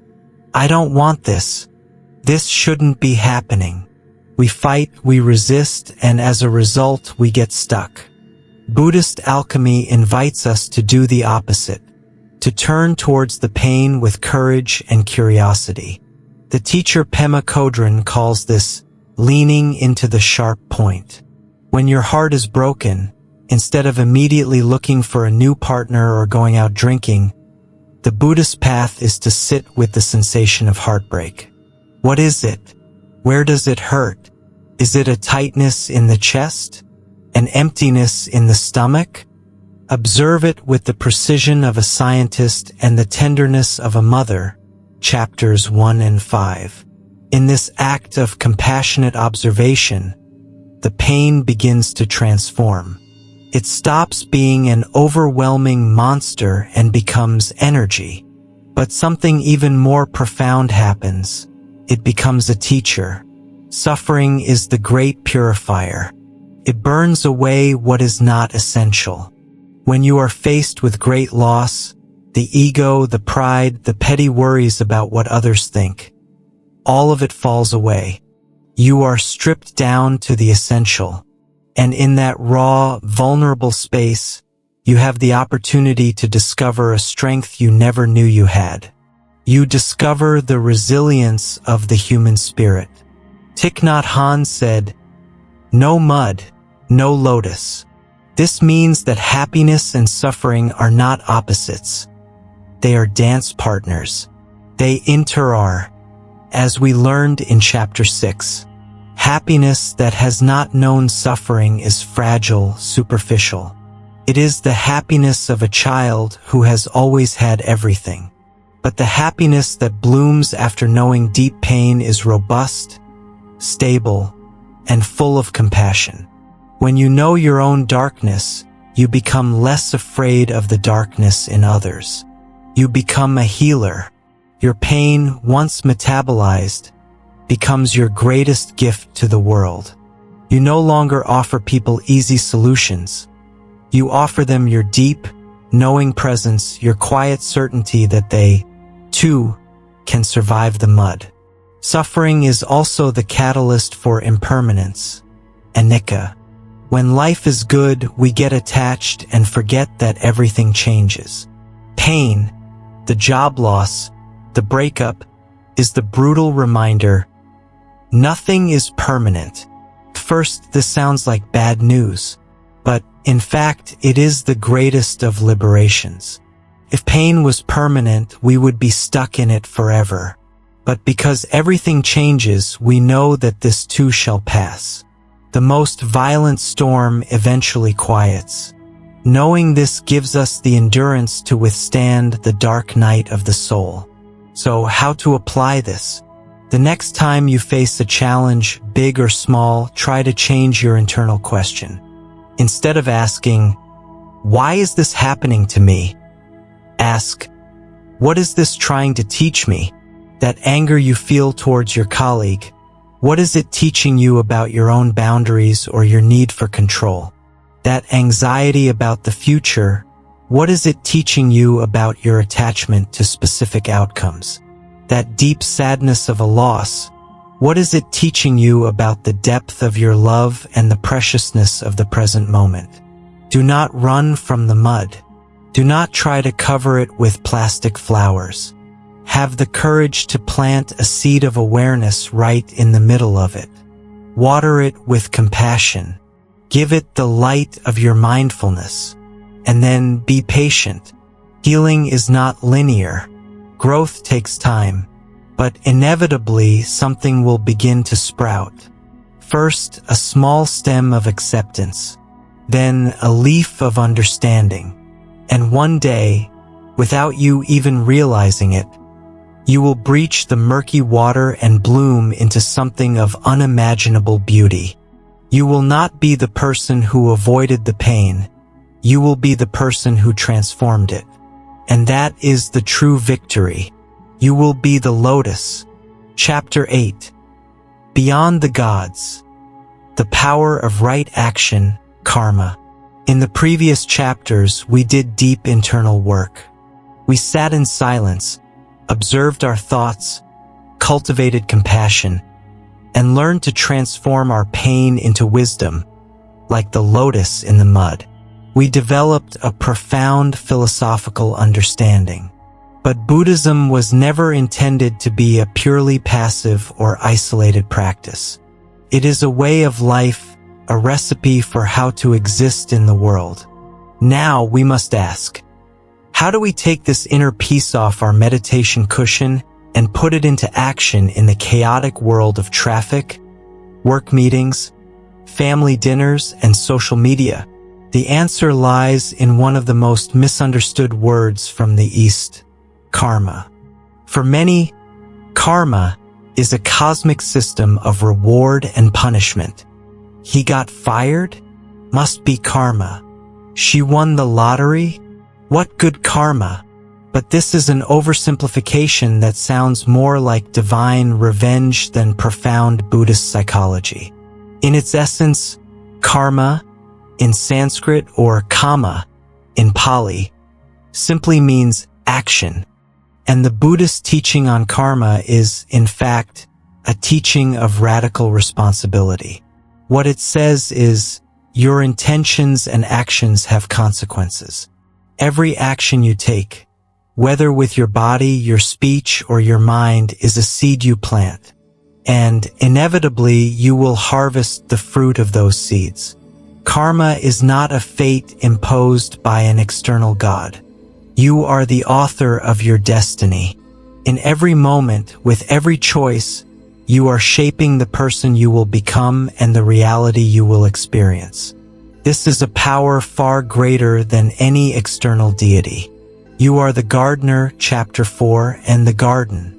I don't want this. This shouldn't be happening. We fight, we resist, and as a result, we get stuck. Buddhist alchemy invites us to do the opposite, to turn towards the pain with courage and curiosity. The teacher Pema Chodron calls this leaning into the sharp point. When your heart is broken, instead of immediately looking for a new partner or going out drinking, the Buddhist path is to sit with the sensation of heartbreak. What is it? Where does it hurt? Is it a tightness in the chest? An emptiness in the stomach? Observe it with the precision of a scientist and the tenderness of a mother. Chapters 1 and 5. In this act of compassionate observation, the pain begins to transform. It stops being an overwhelming monster and becomes energy. But something even more profound happens. It becomes a teacher. Suffering is the great purifier. It burns away what is not essential. When you are faced with great loss, the ego, the pride, the petty worries about what others think, all of it falls away. You are stripped down to the essential. And in that raw, vulnerable space, you have the opportunity to discover a strength you never knew you had. You discover the resilience of the human spirit. Thich Nhat Hanh said, "No mud, no lotus." This means that happiness and suffering are not opposites. They are dance partners. They interare. As we learned in Chapter 6, happiness that has not known suffering is fragile, superficial. It is the happiness of a child who has always had everything. But the happiness that blooms after knowing deep pain is robust, stable, and full of compassion. When you know your own darkness, you become less afraid of the darkness in others. You become a healer. Your pain, once metabolized, becomes your greatest gift to the world. You no longer offer people easy solutions. You offer them your deep, knowing presence, your quiet certainty that they, too, can survive the mud. Suffering is also the catalyst for impermanence, anicca. When life is good, we get attached and forget that everything changes. Pain, the job loss, the breakup, is the brutal reminder nothing is permanent. First, this sounds like bad news, but in fact, it is the greatest of liberations. If pain was permanent, we would be stuck in it forever. But because everything changes, we know that this too shall pass. the most violent storm eventually quiets. Knowing this gives us the endurance to withstand the dark night of the soul. So, how to apply this? The next time you face a challenge, big or small, try to change your internal question. Instead of asking, "Why is this happening to me?" ask, "What is this trying to teach me?" That anger you feel towards your colleague, what is it teaching you about your own boundaries or your need for control? That anxiety about the future, what is it teaching you about your attachment to specific outcomes? That deep sadness of a loss, what is it teaching you about the depth of your love and the preciousness of the present moment? Do not run from the mud. Do not try to cover it with plastic flowers. Have the courage to plant a seed of awareness right in the middle of it. Water it with compassion. Give it the light of your mindfulness. And then be patient. Healing is not linear. Growth takes time. But inevitably, something will begin to sprout. First, a small stem of acceptance. Then, a leaf of understanding. And one day, without you even realizing it, you will breach the murky water and bloom into something of unimaginable beauty. You will not be the person who avoided the pain. You will be the person who transformed it. And that is the true victory. You will be the lotus. Chapter 8. Beyond the Gods. The Power of Right Action, Karma. In the previous chapters, we did deep internal work. We sat in silence, observed our thoughts, cultivated compassion, and learned to transform our pain into wisdom, like the lotus in the mud. We developed a profound philosophical understanding. But Buddhism was never intended to be a purely passive or isolated practice. It is a way of life, a recipe for how to exist in the world. Now we must ask, how do we take this inner peace off our meditation cushion and put it into action in the chaotic world of traffic, work meetings, family dinners, and social media? The answer lies in one of the most misunderstood words from the East, karma. For many, karma is a cosmic system of reward and punishment. He got fired? Must be karma. She won the lottery? What good karma? But this is an oversimplification that sounds more like divine revenge than profound Buddhist psychology. In its essence, karma, in Sanskrit, or kama, in Pali, simply means action. And the Buddhist teaching on karma is, in fact, a teaching of radical responsibility. What it says is, your intentions and actions have consequences. Every action you take, whether with your body, your speech, or your mind, is a seed you plant. And inevitably, you will harvest the fruit of those seeds. Karma is not a fate imposed by an external god. You are the author of your destiny. In every moment, with every choice, you are shaping the person you will become and the reality you will experience. This is a power far greater than any external deity. You are the gardener, chapter 4, and the garden.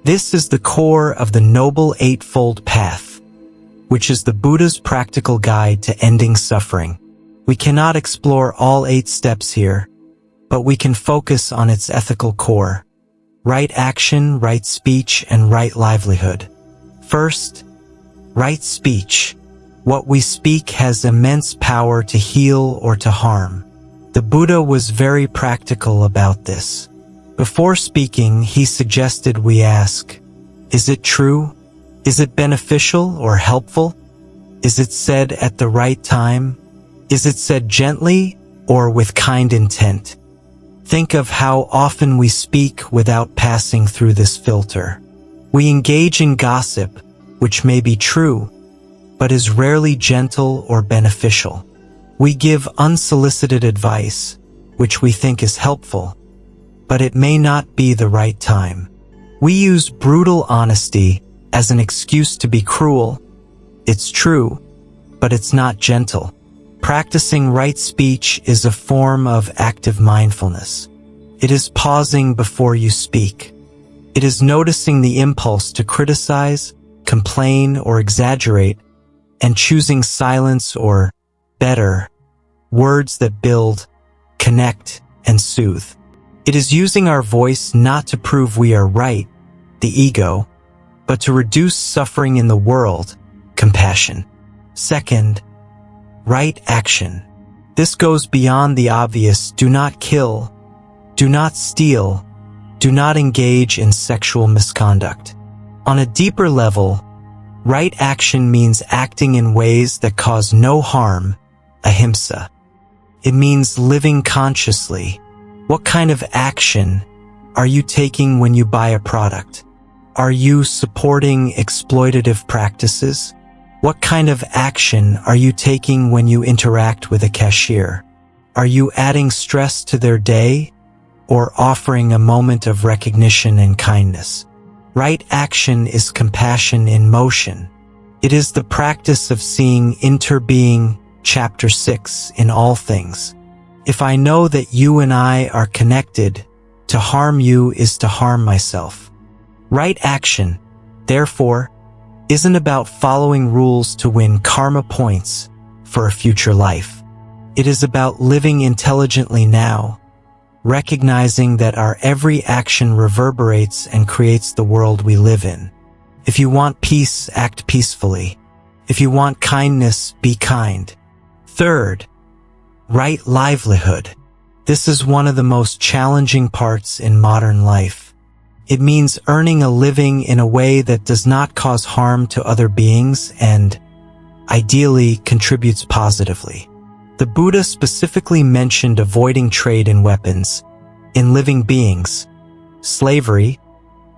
This is the core of the Noble Eightfold Path, which is the Buddha's practical guide to ending suffering. We cannot explore all 8 steps here, but we can focus on its ethical core: right action, right speech, and right livelihood. First, right speech. What we speak has immense power to heal or to harm. The Buddha was very practical about this. Before speaking, he suggested we ask, is it true? Is it beneficial or helpful? Is it said at the right time? Is it said gently or with kind intent? Think of how often we speak without passing through this filter. We engage in gossip, which may be true, but is rarely gentle or beneficial. We give unsolicited advice, which we think is helpful, but it may not be the right time. We use brutal honesty as an excuse to be cruel. It's true, but it's not gentle. Practicing right speech is a form of active mindfulness. It is pausing before you speak. It is noticing the impulse to criticize, complain, or exaggerate, and choosing silence or, better, words that build, connect, and soothe. It is using our voice not to prove we are right, the ego, but to reduce suffering in the world, compassion. Second, right action. This goes beyond the obvious: do not kill, do not steal, do not engage in sexual misconduct. On a deeper level, right action means acting in ways that cause no harm, ahimsa. It means living consciously. What kind of action are you taking when you buy a product? Are you supporting exploitative practices? What kind of action are you taking when you interact with a cashier? Are you adding stress to their day or offering a moment of recognition and kindness? Right action is compassion in motion. It is the practice of seeing interbeing, chapter 6, in all things. If I know that you and I are connected, to harm you is to harm myself. Right action, therefore, isn't about following rules to win karma points for a future life. It is about living intelligently now, recognizing that our every action reverberates and creates the world we live in. If you want peace, act peacefully. If you want kindness, be kind. Third, right livelihood. This is one of the most challenging parts in modern life. It means earning a living in a way that does not cause harm to other beings and, ideally, contributes positively. The Buddha specifically mentioned avoiding trade in weapons, in living beings, slavery,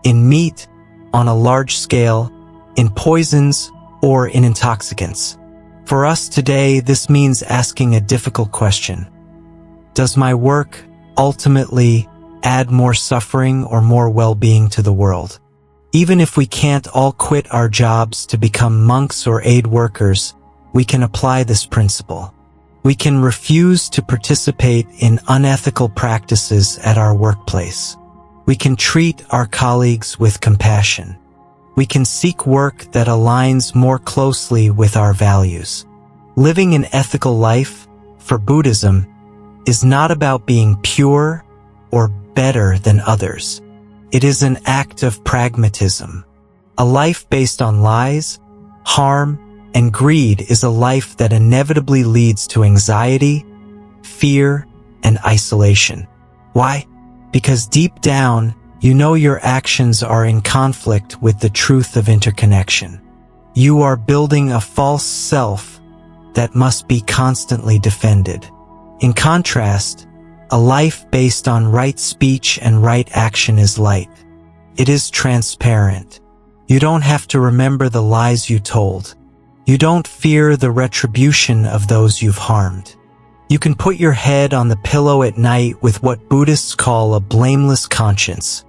in meat, on a large scale, in poisons, or in intoxicants. For us today, this means asking a difficult question. Does my work ultimately add more suffering or more well-being to the world? Even if we can't all quit our jobs to become monks or aid workers, we can apply this principle. We can refuse to participate in unethical practices at our workplace. We can treat our colleagues with compassion. We can seek work that aligns more closely with our values. Living an ethical life, for Buddhism, is not about being pure or better than others. It is an act of pragmatism. A life based on lies, harm, and greed is a life that inevitably leads to anxiety, fear, and isolation. Why? Because deep down, you know your actions are in conflict with the truth of interconnection. You are building a false self that must be constantly defended. In contrast, a life based on right speech and right action is light. It is transparent. You don't have to remember the lies you told. You don't fear the retribution of those you've harmed. You can put your head on the pillow at night with what Buddhists call a blameless conscience,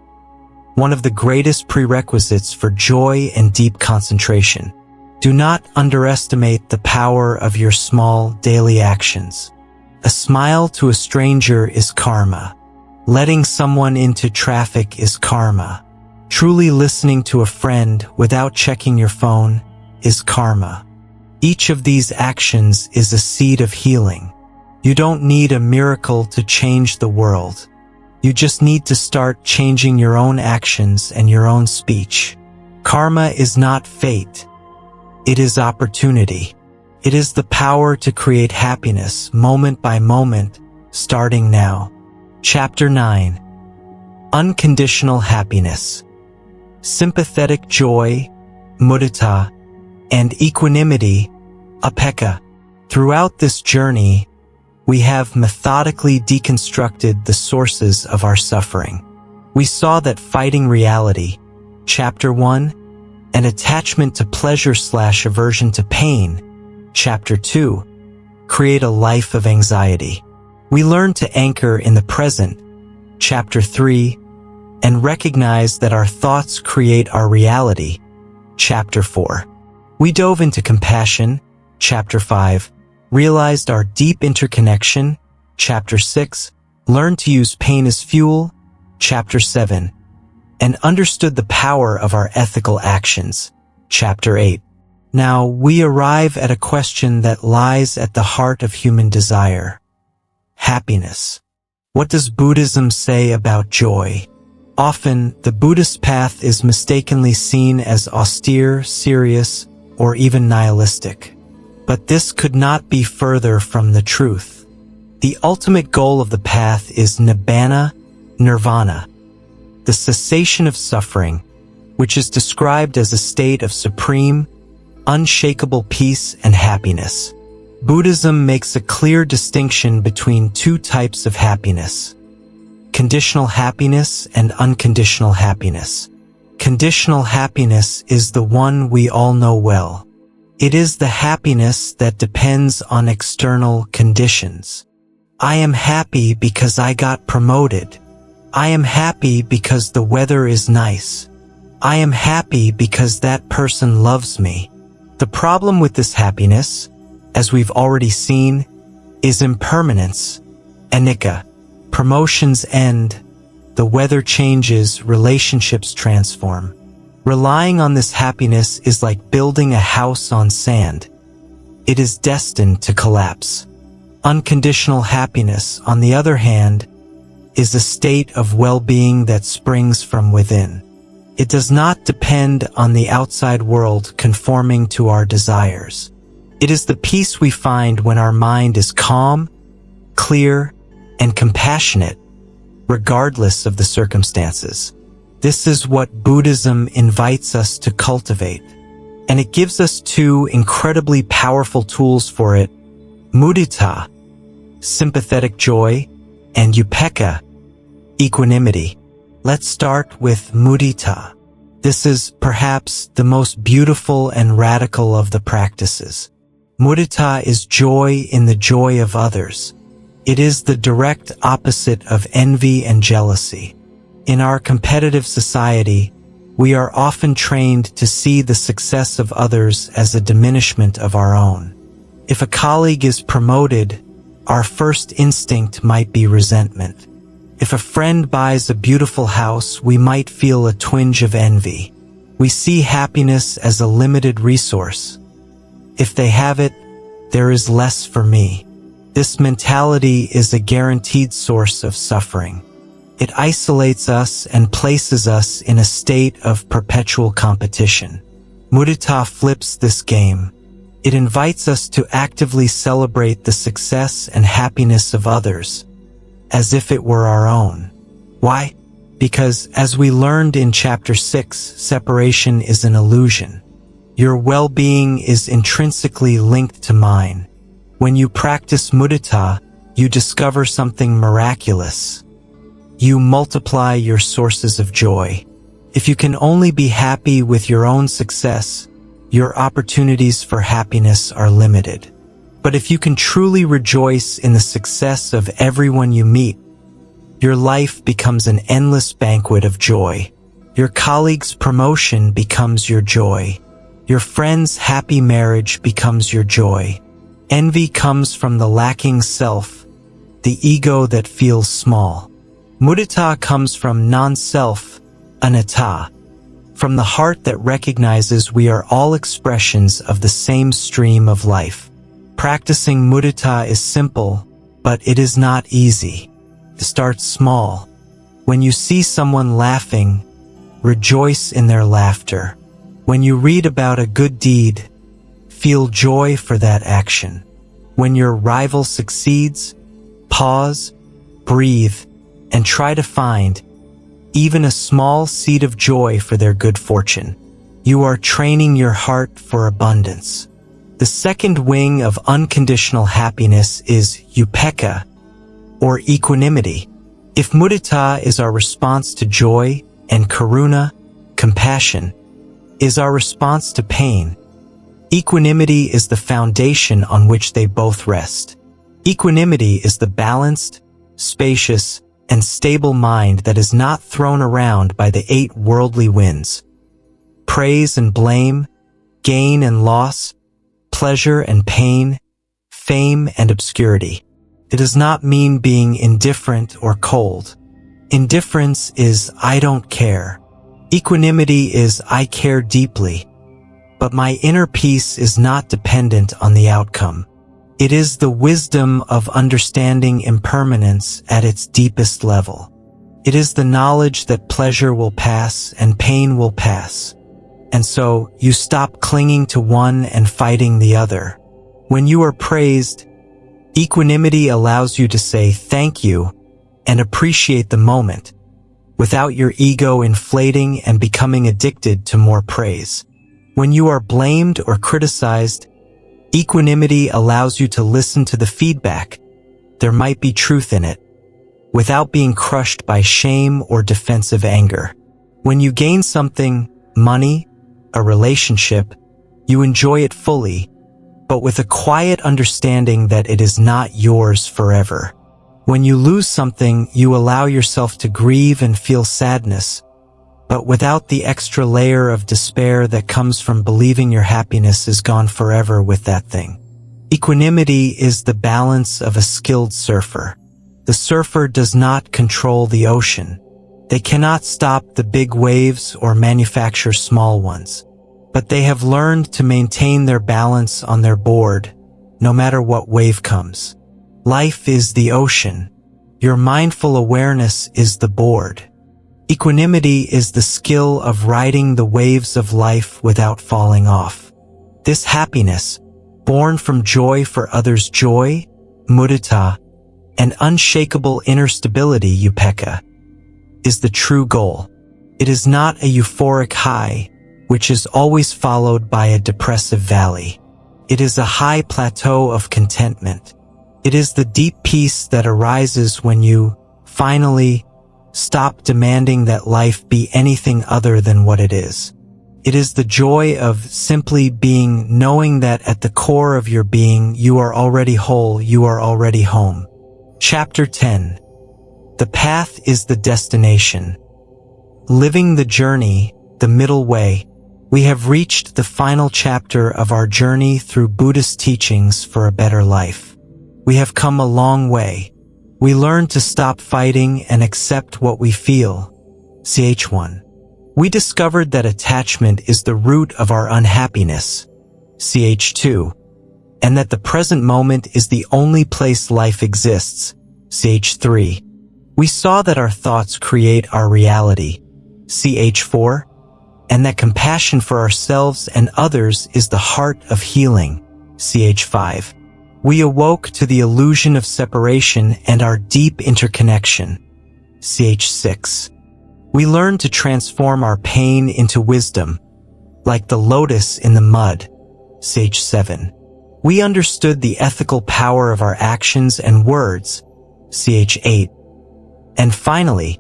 one of the greatest prerequisites for joy and deep concentration. Do not underestimate the power of your small daily actions. A smile to a stranger is karma. Letting someone into traffic is karma. Truly listening to a friend without checking your phone is karma. Each of these actions is a seed of healing. You don't need a miracle to change the world. You just need to start changing your own actions and your own speech. Karma is not fate. It is opportunity. It is the power to create happiness moment by moment, starting now. Chapter 9. Unconditional happiness. Sympathetic joy, mudita, and equanimity, upekkha. Throughout this journey, we have methodically deconstructed the sources of our suffering. We saw that fighting reality, Chapter 1, and attachment to pleasure/aversion to pain, Chapter 2, create a life of anxiety. We learned to anchor in the present, Chapter 3, and recognize that our thoughts create our reality, Chapter 4. We dove into compassion, Chapter 5, realized our deep interconnection. Chapter 6, learned to use pain as fuel. Chapter 7, and understood the power of our ethical actions. Chapter 8. Now we arrive at a question that lies at the heart of human desire. Happiness. What does Buddhism say about joy? Often, the Buddhist path is mistakenly seen as austere, serious, or even nihilistic. But this could not be further from the truth. The ultimate goal of the path is nibbana, nirvana, the cessation of suffering, which is described as a state of supreme, unshakable peace and happiness. Buddhism makes a clear distinction between two types of happiness: conditional happiness and unconditional happiness. Conditional happiness is the one we all know well. It is the happiness that depends on external conditions. I am happy because I got promoted. I am happy because the weather is nice. I am happy because that person loves me. The problem with this happiness, as we've already seen, is impermanence, anicca. Promotions end, the weather changes, relationships transform. Relying on this happiness is like building a house on sand. It is destined to collapse. Unconditional happiness, on the other hand, is a state of well-being that springs from within. It does not depend on the outside world conforming to our desires. It is the peace we find when our mind is calm, clear, and compassionate, regardless of the circumstances. This is what Buddhism invites us to cultivate, and it gives us two incredibly powerful tools for it: mudita, sympathetic joy, and upekkha, equanimity. Let's start with mudita. This is perhaps the most beautiful and radical of the practices. Mudita is joy in the joy of others. It is the direct opposite of envy and jealousy. In our competitive society, we are often trained to see the success of others as a diminishment of our own. If a colleague is promoted, our first instinct might be resentment. If a friend buys a beautiful house, we might feel a twinge of envy. We see happiness as a limited resource. If they have it, there is less for me. This mentality is a guaranteed source of suffering. It isolates us and places us in a state of perpetual competition. Mudita flips this game. It invites us to actively celebrate the success and happiness of others, as if it were our own. Why? Because, as we learned in Chapter 6, separation is an illusion. Your well-being is intrinsically linked to mine. When you practice mudita, you discover something miraculous. You multiply your sources of joy. If you can only be happy with your own success, your opportunities for happiness are limited. But if you can truly rejoice in the success of everyone you meet, your life becomes an endless banquet of joy. Your colleague's promotion becomes your joy. Your friend's happy marriage becomes your joy. Envy comes from the lacking self, the ego that feels small. Mudita comes from non-self, anatta, from the heart that recognizes we are all expressions of the same stream of life. Practicing mudita is simple, but it is not easy. Start small. When you see someone laughing, rejoice in their laughter. When you read about a good deed, feel joy for that action. When your rival succeeds, pause, breathe, and try to find even a small seed of joy for their good fortune. You are training your heart for abundance. The second wing of unconditional happiness is upekkha, or equanimity. If mudita is our response to joy, and karuna, compassion, is our response to pain, equanimity is the foundation on which they both rest. Equanimity is the balanced, spacious, and stable mind that is not thrown around by the 8 worldly winds. Praise and blame, gain and loss, pleasure and pain, fame and obscurity. It does not mean being indifferent or cold. Indifference is I don't care. Equanimity is I care deeply. But my inner peace is not dependent on the outcome. It is the wisdom of understanding impermanence at its deepest level. It is the knowledge that pleasure will pass and pain will pass. And so you stop clinging to one and fighting the other. When you are praised, equanimity allows you to say thank you and appreciate the moment without your ego inflating and becoming addicted to more praise. When you are blamed or criticized, equanimity allows you to listen to the feedback. There might be truth in it, without being crushed by shame or defensive anger. When you gain something, money, a relationship, you enjoy it fully, but with a quiet understanding that it is not yours forever. When you lose something, you allow yourself to grieve and feel sadness, but without the extra layer of despair that comes from believing your happiness is gone forever with that thing. Equanimity is the balance of a skilled surfer. The surfer does not control the ocean. They cannot stop the big waves or manufacture small ones, but they have learned to maintain their balance on their board, no matter what wave comes. Life is the ocean. Your mindful awareness is the board. Equanimity is the skill of riding the waves of life without falling off. This happiness, born from joy for others' joy, mudita, and unshakable inner stability, upekkha, is the true goal. It is not a euphoric high, which is always followed by a depressive valley. It is a high plateau of contentment. It is the deep peace that arises when you, finally, stop demanding that life be anything other than what it is. It is the joy of simply being, knowing that at the core of your being, you are already whole, you are already home. Chapter 10. The path is the destination. Living the journey, the middle way. We have reached the final chapter of our journey through Buddhist teachings for a better life. We have come a long way. We learn to stop fighting and accept what we feel. Ch1. We discovered that attachment is the root of our unhappiness. Ch2. And that the present moment is the only place life exists. Ch3. We saw that our thoughts create our reality. Ch4. And that compassion for ourselves and others is the heart of healing. Ch5. We awoke to the illusion of separation and our deep interconnection. Ch6. We learned to transform our pain into wisdom, like the lotus in the mud. Ch7. We understood the ethical power of our actions and words. Ch8. And finally,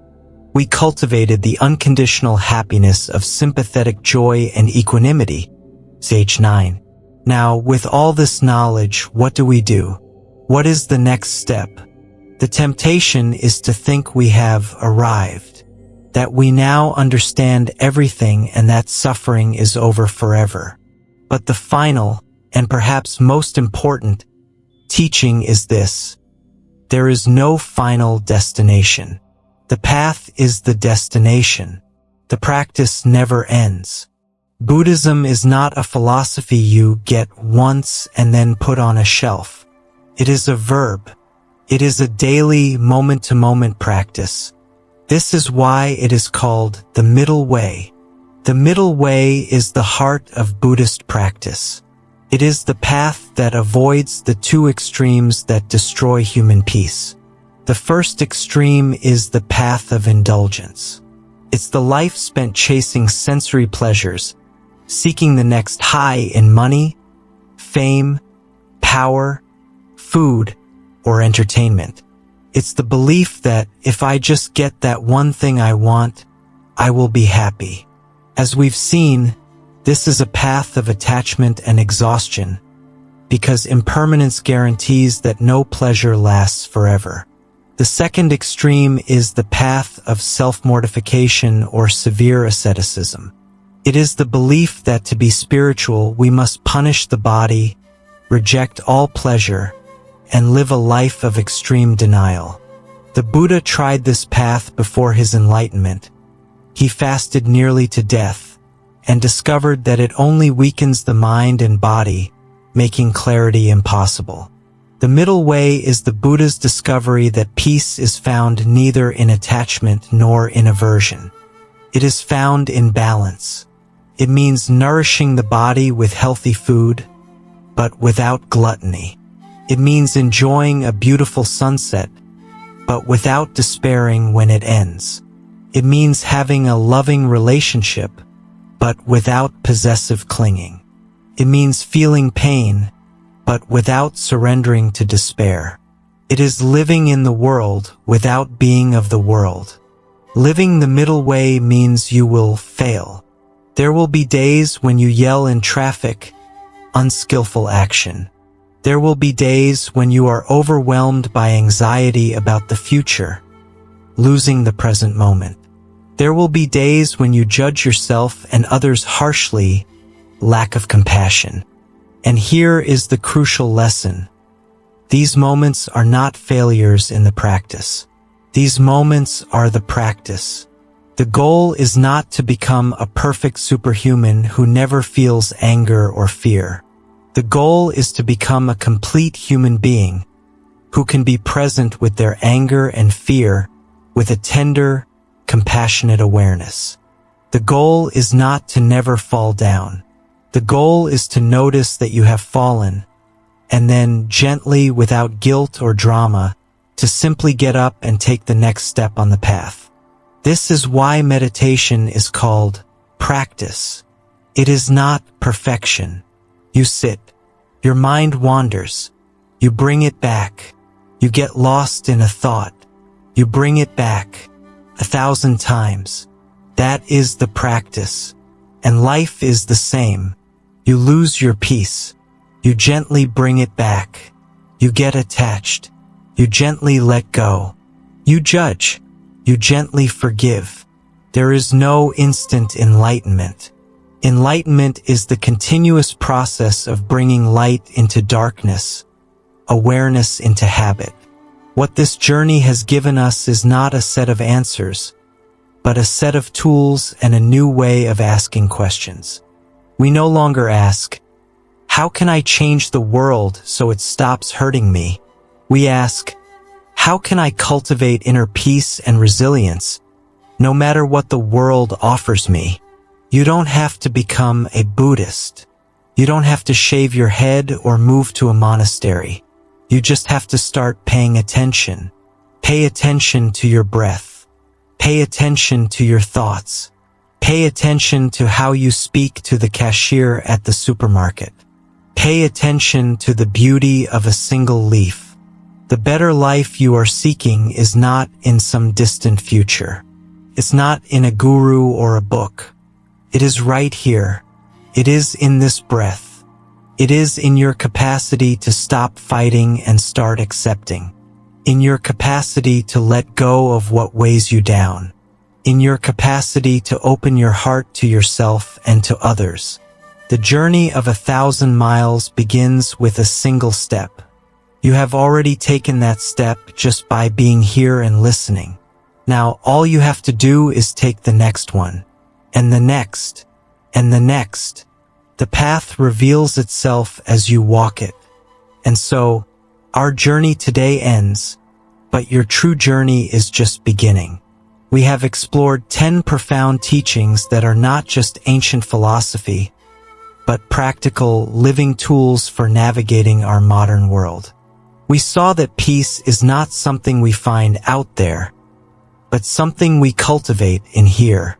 we cultivated the unconditional happiness of sympathetic joy and equanimity. Ch9. Now, with all this knowledge, what do we do? What is the next step? The temptation is to think we have arrived, that we now understand everything and that suffering is over forever. But the final, and perhaps most important, teaching is this: there is no final destination. The path is the destination. The practice never ends. Buddhism is not a philosophy you get once and then put on a shelf. It is a verb. It is a daily, moment-to-moment practice. This is why it is called the middle way. The middle way is the heart of Buddhist practice. It is the path that avoids the two extremes that destroy human peace. The first extreme is the path of indulgence. It's the life spent chasing sensory pleasures, seeking the next high in money, fame, power, food, or entertainment. It's the belief that if I just get that one thing I want, I will be happy. As we've seen, this is a path of attachment and exhaustion, because impermanence guarantees that no pleasure lasts forever. The second extreme is the path of self-mortification or severe asceticism. It is the belief that to be spiritual, we must punish the body, reject all pleasure, and live a life of extreme denial. The Buddha tried this path before his enlightenment. He fasted nearly to death and discovered that it only weakens the mind and body, making clarity impossible. The middle way is the Buddha's discovery that peace is found neither in attachment nor in aversion. It is found in balance. It means nourishing the body with healthy food, but without gluttony. It means enjoying a beautiful sunset, but without despairing when it ends. It means having a loving relationship, but without possessive clinging. It means feeling pain, but without surrendering to despair. It is living in the world without being of the world. Living the middle way means you will fail. There will be days when you yell in traffic, unskillful action. There will be days when you are overwhelmed by anxiety about the future, losing the present moment. There will be days when you judge yourself and others harshly, lack of compassion. And here is the crucial lesson. These moments are not failures in the practice. These moments are the practice. The goal is not to become a perfect superhuman who never feels anger or fear. The goal is to become a complete human being who can be present with their anger and fear with a tender, compassionate awareness. The goal is not to never fall down. The goal is to notice that you have fallen, and then gently, without guilt or drama, to simply get up and take the next step on the path. This is why meditation is called practice. It is not perfection. You sit. Your mind wanders. You bring it back. You get lost in a thought. You bring it back 1,000 times. That is the practice. And life is the same. You lose your peace. You gently bring it back. You get attached. You gently let go. You judge. You gently forgive. There is no instant enlightenment. Enlightenment is the continuous process of bringing light into darkness, awareness into habit. What this journey has given us is not a set of answers, but a set of tools and a new way of asking questions. We no longer ask, how can I change the world so it stops hurting me? We ask, how can I cultivate inner peace and resilience, no matter what the world offers me? You don't have to become a Buddhist. You don't have to shave your head or move to a monastery. You just have to start paying attention. Pay attention to your breath. Pay attention to your thoughts. Pay attention to how you speak to the cashier at the supermarket. Pay attention to the beauty of a single leaf. The better life you are seeking is not in some distant future. It's not in a guru or a book. It is right here. It is in this breath. It is in your capacity to stop fighting and start accepting. In your capacity to let go of what weighs you down. In your capacity to open your heart to yourself and to others. The journey of 1,000 miles begins with a single step. You have already taken that step just by being here and listening. Now all you have to do is take the next one. And the next. And the next. The path reveals itself as you walk it. And so, our journey today ends, but your true journey is just beginning. We have explored 10 profound teachings that are not just ancient philosophy, but practical, living tools for navigating our modern world. We saw that peace is not something we find out there, but something we cultivate in here.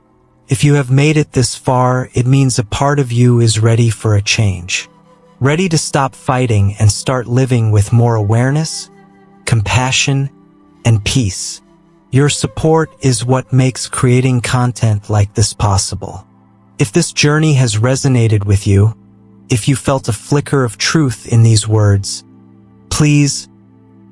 If you have made it this far, it means a part of you is ready for a change. Ready to stop fighting and start living with more awareness, compassion, and peace. Your support is what makes creating content like this possible. If this journey has resonated with you, if you felt a flicker of truth in these words, please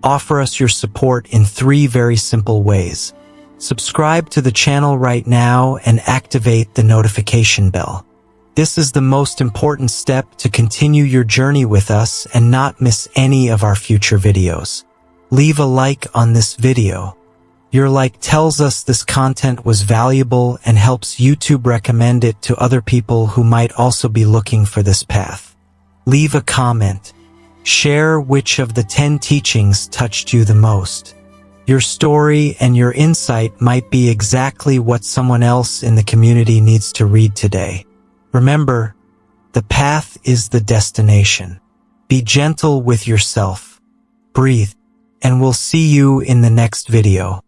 offer us your support in 3 very simple ways. Subscribe to the channel right now and activate the notification bell. This is the most important step to continue your journey with us and not miss any of our future videos. Leave a like on this video. Your like tells us this content was valuable and helps YouTube recommend it to other people who might also be looking for this path. Leave a comment. Share which of the 10 teachings touched you the most. Your story and your insight might be exactly what someone else in the community needs to read today. Remember, the path is the destination. Be gentle with yourself. Breathe, and we'll see you in the next video.